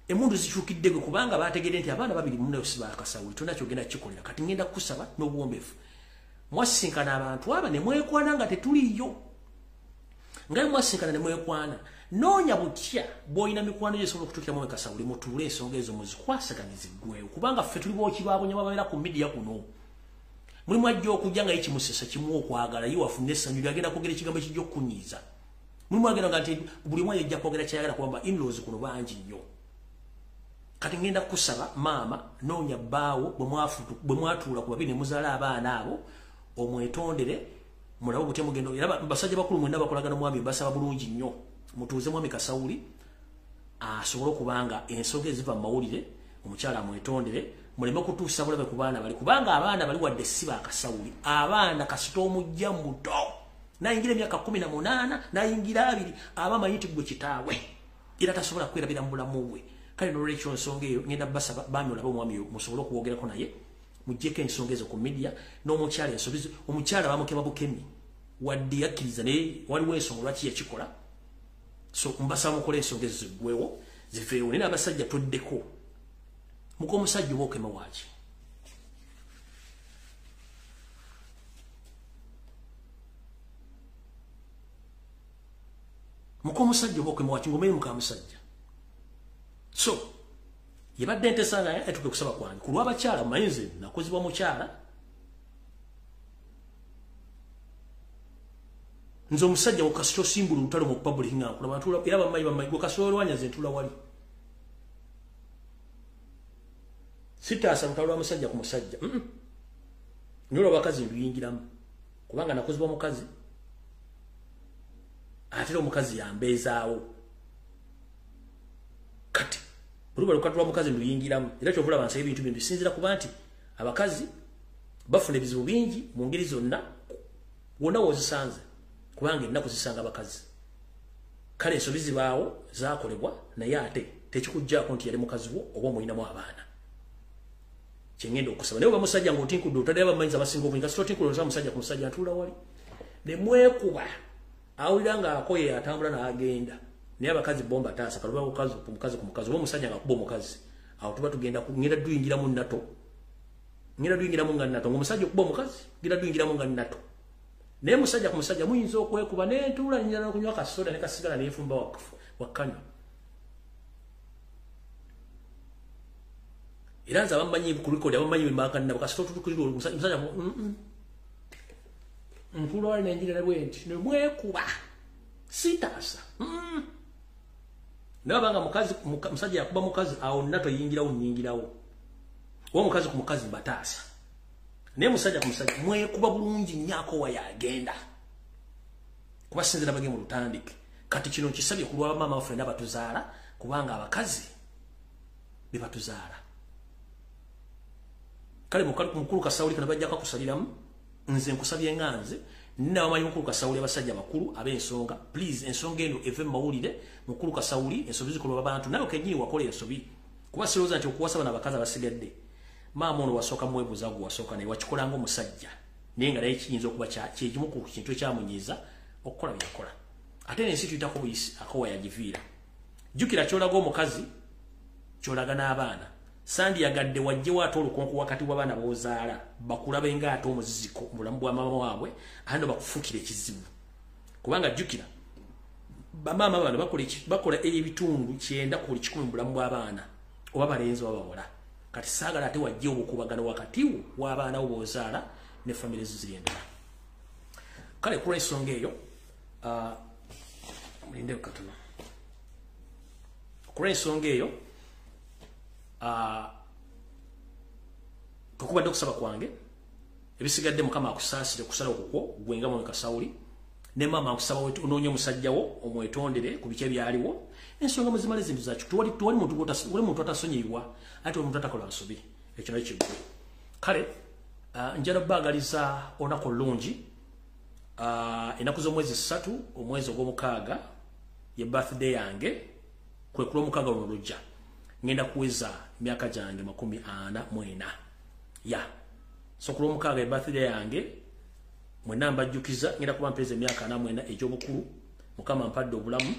emundu zikyukidde gwe kubanga bategedde nti abaana babiri munsi ba Kasawuli tolina kyogenda kikolera kati ngenda kukusaba n'obuwombeefu mwasinkana abantu aba ne mwekwana nga tetuliyo nga mwasinkana ne mwekwana noonya butya bw'olina mikwano gyesobola okutuukiramu mu Kasawuli mutuule ensonga ezo muzikwasaganyiziggwewo kubanga ffe tuli bookibaabonye babeera ku media kuno mulimu ajja okujja nga yekimusesa kimu okwagala ye wafuna essanyu lyagenda kwogera ekigambo ekijja okukunyiiza mulimu agenda nga nti buli mwana yajja kwogera kyayagala kubanga inlaws kuno bangi nnyo kati ngenda kusaba maama noonya bbaawo bwe mwatuula ku babiri ne muzaala abaana abo omwetondere mulabe butya mugendo era basajja bakulu mwenda bakolagana mwami basaba bulungi nnyo mutuuze mwami Kasawuli asobole okubanga ensonga eziva mu mawulire omukyala amwetondere muleme kutuusa bulabe ku baana bali kubanga abaana bali wadde si ba Kasawuli abaana kasita omujja muto nayingira emyaka 18 nayingira 2 abamanyi nti gwe kitaawe era tasobola kwerabira mu bulamu bwe kale n'olwekyo ensonga eyo ngenda basaba baami olabe omwami musobole okuwogerako naye mujjeko ensonga ezo ku media n'omukyala ensobi omukyala bamukema bukemi wadde yakkiriza naye waliwo ensonga lwaki yakikola so mbasaba mukole ensonga ezo ziggwewo zifeewo naye n'abasajja toddeko muko omusajja oba okema waaki muko omusajja oba okema waaki ng'omenye muka musajja So yabadde ntesanga etuke kusaba kwange ku lw'abakyala mayinze nakozibwa mukyala nzo musajja okasito simbulu lutalo mu public nga kula batula era bamayi gokasolo lwanyaze ntula wali sitaasa lutalo lwa musajja ku musajja nolo bakazi nduyingiramu kubanga nakozibwa mukazi atero mukazi yambezaawo kati buluba lukatulwa mukazi nduyingiramu era kyovula bansa ebintu bimbi sinzira kuba nti abakazi bafuna ebizibu bingi mu ngeri zonna wonna wozisanze kubanga ennaku zisanga abakazi kale ensobi zibaawo zakolebwa naye ate tekikujjaako nti yali mukazi wo oba omulinamu abaana kyengenda okusaba naye oba musajja ng'otinkudde otaddeyo abamanyiza abasinga obungi kasi totinkudde musajja ku musajja ntula wali ne mwekuba awulira ng'akoye atambula n'agenda naye abakazi bomba taasa kaluba omukazi ku mukazi oba omusajja ng'akuba omukazi awo tuba tugenda duyingiramu nato ngenda duyingiramu nga nato ng'omusajja okuba omukazi ngenda duyingiramu nga nato naye musajja ku musajja muyinza okwekuba n'entuula nyina n'okunywa akasoda ne kasigala neefumba wakkanywa era nze abamanyi ku likodi abamanyi bembakanabo kasita otutukirira omusajja ntuula wali nenjirira bwenti nemwekuba sitaasa naye abanga musajja yakuba mukazi awo nato yingirawo nyingirawo oba mukazi ku mukazi mbataasa naye musajja ku musajja mwekuba bulungi nnyako wayagenda kubasinzira bage mu lutandike kati kino nkisabye ku lwa bamaama baffe n'abatuzaala kubanga abakazi be batuzaala kale mukulu Kasawuli kana bajjako kusaliramu nze nkusabye nganze n'abamanyi mukulu Kasawuli abasajja bakulu ab'ensonga please ensonga eno eve mawulire mukulu Kasawuli ensobi zikolwa abantu nawe kenyini wakola ensobi kuba siroza nti okuwasa bana abakazi abasigadde maama ono wasooka mwebuuza gwe wasooka naye wakikola ng'omusajja naye nga naye kiyinza okuba kyekimu ku kintu ekyamunyiiza okukola byakola ate n'ensi tuyitako buyisi akowa yagiviira jjukira kyolaga omukazi kyolaga n'abaana sandi yagadde wajjewo ate olukonko wakati w'abaana b'ozaala bakulabe ng'ate omuziziko mu bulamu bwa maama waabwe ate no bakufuukira ekizibu kubanga jjukira bamaama bano bakola ebitundu 9 ku buli 100 mu bulamu bw'abaana oba balenzi oba bawala kati saagala ate wajjewo obukubagano wakati w'abaana bo b'ozaala ne famire ziri endala kale ku lw'ensonga eyo mulindeo katono ku lw'ensonga eyo tukubadde okusaba kwange ebisigadde mukama akusaasire kusala okukwo gwenga mu Kasawuli ne mama akusaba onoonye omusajjawo omwetondere ku biki ebyaliwo ensonga muzimale zintu zacu tuwali muntu atasonyiyibwa ate omuntu atakola nsobi ekyo nakyo kiggwe kale njala baagaliza onako lungi ennaku z'omwezi 3 omwezi ogw'omukaaga ye birthday yange kwe kulwa omukaaga luno lujja ngenda kuweza myaka gyange 44 ya so kulwa omukaaga ye birthday yange mwenna mbajjukiza ngenda kuba mpeza emyaka 44 egy'obukulu mukama mpadde obulamu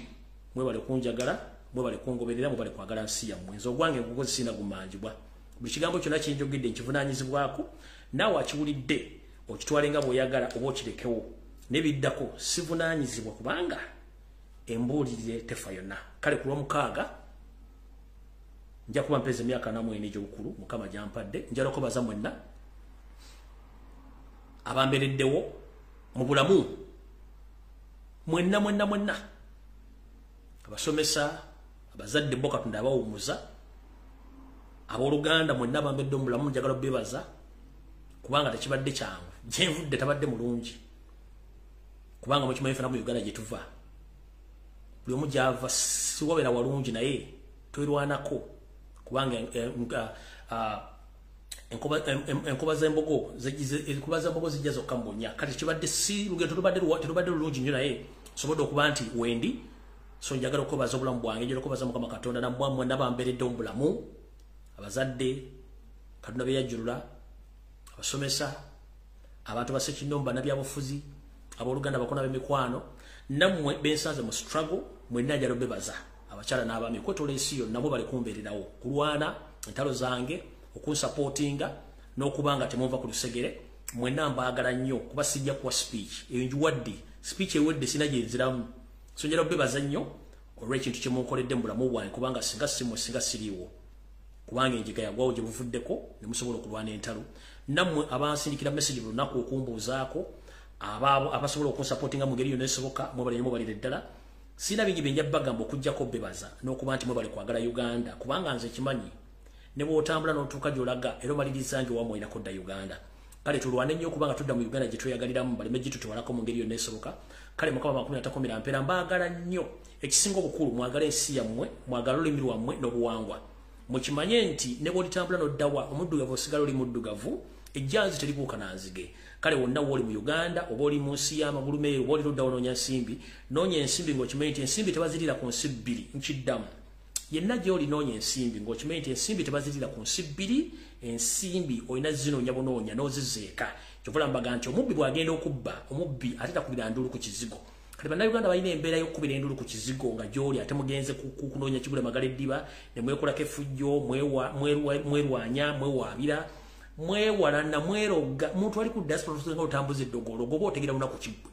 mwebale kunjagala mwebale kungoberera mwebale kwagala nsi yammwe nze ogwange nkukozi sina gumanjibwa buli kigambo kyonna kinjogedde nkivunaanyizibwako naawe akiwulidde okitwale nga bw'oyagala oba okirekewo nebiddako sivunaanyizibwa kubanga embuulirire tefa yonna kale ku lw'omukaaga nja kuba mpeza emyaka 44 egy'obukulu mukama gyampadde njala okubaza mwenna abambereddewo mu bulamu mwenna abasomesa abazadde bo Katonda abawumuza abooluganda mwenna abamberedde mu bulamu njagala bebaza kubanga tekibadde kyangu gyenvudde tabadde mulungi kubanga mukimanyi fena mu Uganda gye tuva buli omu gyava siwabeera walungi naye twirwanako kubanga enkuba z'embogo zijja zokka mbunya kati kibadde si lugendo terubadde lulungi nnyo naye sobodde okuba nti wendi so njagala okubaza obulamu bwange njagala okubaza Mukama Katonda nammwe nabamberedde mu bulamu abazadde Katonda beyajjulula abasomesa abantu basekinnyo nabyabufuzi abooluganda bakona b'emikwano nammwe bensanze mu struggle mwenna njala bebaza abakyala n'abaami kwetola ensi yonna nabo bali kumbeererawo kulwana entalo zange okunsupportinga n'okubanga temuva ku lusegere mwenna mbaagala nnyo kuba sijja kuwa speech eyo njiwadde speech ewedde sina gye nziramu so njala bebaza nnyo olw'ekintu kye munkoledde mu bulamu bwange kubanga singa siriiwo kubanga enjiga yagwawo gye buvuddeko ne musobola okulwana entalo nammwe abansindikira message buli lunaku okumbuuzaako abasobola okunsupportinga mu ngeri yonna esoboka mwebalire ddala sina bingi bye njja bagamba okuggyako bebaza n'okuba nti mwebale kwagala Uganda kubanga nze kimanyi ne bw'otambula n'otuuka gy'olaga era omaliriza nti owamu olina kudda Uganda kale tulwane nnyo kubanga tudda mu Uganda gye tweyagaliramu baleme gitutwalako mu ngeri yonna esoboka kale Mukama 13 mpeera mbagala nnyo ekisinga obukulu mwagala ensi yammwe mwagala olulimi lwammwe n'obuwangwa mukimanye nti ne bw'olitambula n'oddawa omuddugavu osigala oli muddugavu ejjanzi terikuuka nanzige kale wonna woli mu Uganda oba oli mu nsi y'amagulu meeru oba oli ludda onoonya nsimbi noonya ensimbi ng'okimanyi nti ensimbi tebazirira ku nsi bbiri nkiddamu yenna gy'oli noonya ensimbi ng'okimanyi nti ensimbi tebazirira ku nsi bbiri ensimbi olina zinoonya bunoonya n'ozizeeka kyovula mbaga nti omubbi bw'agenda okubba omubbi ate takubira ndulu ku kizigo kale bannayuganda balina embeera y'okukubira endulu ku kizigo nga gy'oli ate mugenze kunoonya kigula magala eddiba ne mwekolako effujjo mwerwanya mwewaabira mwewalana mweroga muntu ali ku diaspora nga otambuza eddogolo goba otegera lunaku kiggwe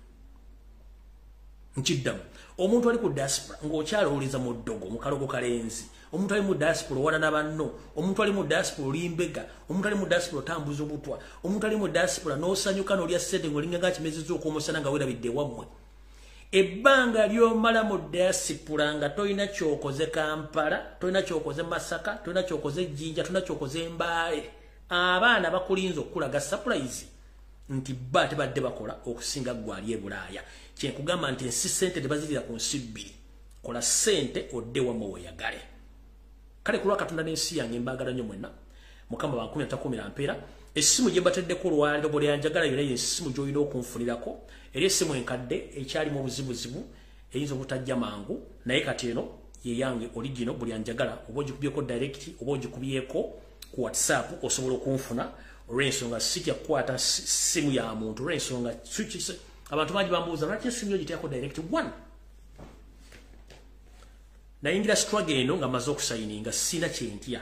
nkiddamu omuntu ali ku diaspora ng'okyalowoleza mu ddogo mu kalogo kalenzi omuntu ali mu diaspora owalana banno omuntu ali mu diaspora olimbega omuntu ali mu diaspora otambuza obutwa omuntu ali mu diaspora n'osanyuka n'olya ssente ng'olinga nga kimezezza okwomusana nga weerabidde ewammwe ebbanga ly'omala mu diaspora nga tolina kyokoze Kampala tolina kyokoze Masaka tolina kyokoze Jjinja tolina kyokoze Mbaale abaana bakulinza okulaga surprise nti ba tebadde bakola okusinga gwali e Bulaaya kyenkugamba nti ensi ssente tebazirira ku nsi bbiri kola ssente odde wammwe weeyagale kale kulwa Katonda n'ensi yange mbagala nnyo mwenna Mukama 13 mpeera essimu gye mbateddeko olwaliro buli yanjagala yonna y'essimu gy'olina okunfunirako eri essimu enkadde ekyalimu obuzibuzibu eyinza obutajja mangu naye kati eno ye yange original buli yanjagala oba ogikubyeko direct oba ogikubyeko ku WhatsApp osobola okunfuna olw'ensonga sitya kukwata simu ya muntu olw'ensonga abantu bangi bambuuza lwaki essimu yo giteekako direct one nayingira struggle eno nga maze okusayininga sina kyentya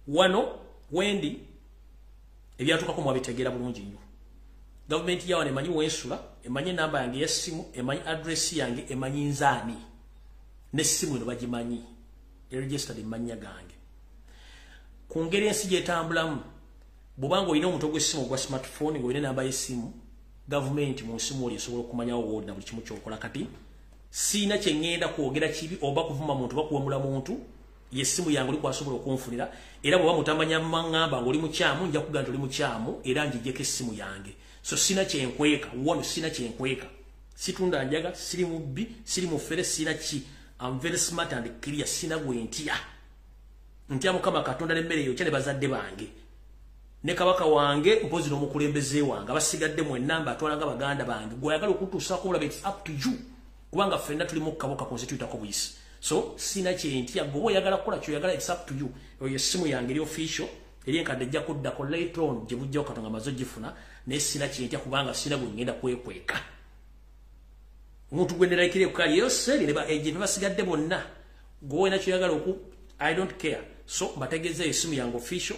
wano wendi ebyatukako mwabitegeera bulungi nnyo gavumenti yawana emanyi wensula emanyi enamba yange y'essimu emanyi address yange emanyi nzaani n'essimu eno bagimanyi eregistered emmanya gange ku ngeri ensi gyetambulamu bw'obanga olina omuto gw'essimu ogwa smartphone ng'olina enamba y'essimu gavumenti mu nsimu oli esobola okumanyawo wooli na buli kimu kyokola kati siina kye ŋŋenda kwogera kibi oba kuvuma muntu oba kuwemula muntu yessimu yange oli kwasobola okunfunira era bw'oba mutamanya maŋŋamba ng'oli mukyamu nja kugaa nti oli mukyamu era ngigyeko essimu yange so sina kyenkweka wano sina kyenkweka situnda njaga siri mubbi siri mufere sina ki I'm very smart and clear sina gwe ntya Mukama Katonda n'emmere yokya ne bazadde bange ne kabaka wange mpozi n'omukulembeze wange abasigadde mwenna mbatwalanga baganda bange gw'oyagala okutuusaako olaba it's up to you kubanga ffenna tuli mu kaboka kunsi tuyitako buyisi so sina kyentya gwe oyagala kukola kyoyagala it's up to you eyo essimu yange eri official eri enkadde ejja kuddako later on gye bujjawo Katonda amaze ogifuna naye sina kyentya kubanga sina gwe ngenda kwekweka omuntu gwe neraikire kukali yose gye basigadde bonna gwe olina kyoyagala I don't care so mbategeeza essimu yange official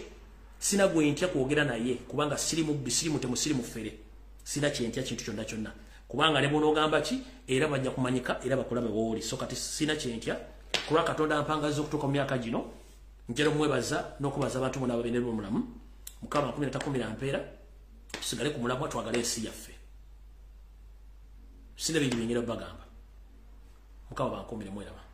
sina gwe ntya kwogera naye kubanga siri mubbi siri mutemu siri mufere sina kyentya kintu kyonna kyonna kubanga ne bonoogamba ki era bajja kumanyika era bakulabe wooli so kati sina kyentya kulwa Katonda ampangaza okutuuka mu myaka gino njera omwebaza n'okubaza abantu bonna ababeera omulamu Mukama 13 mpeera tusigale ku mulamu twagala ensi yaffe sina bingi bingera bagamba Mukama bankuumire mweraba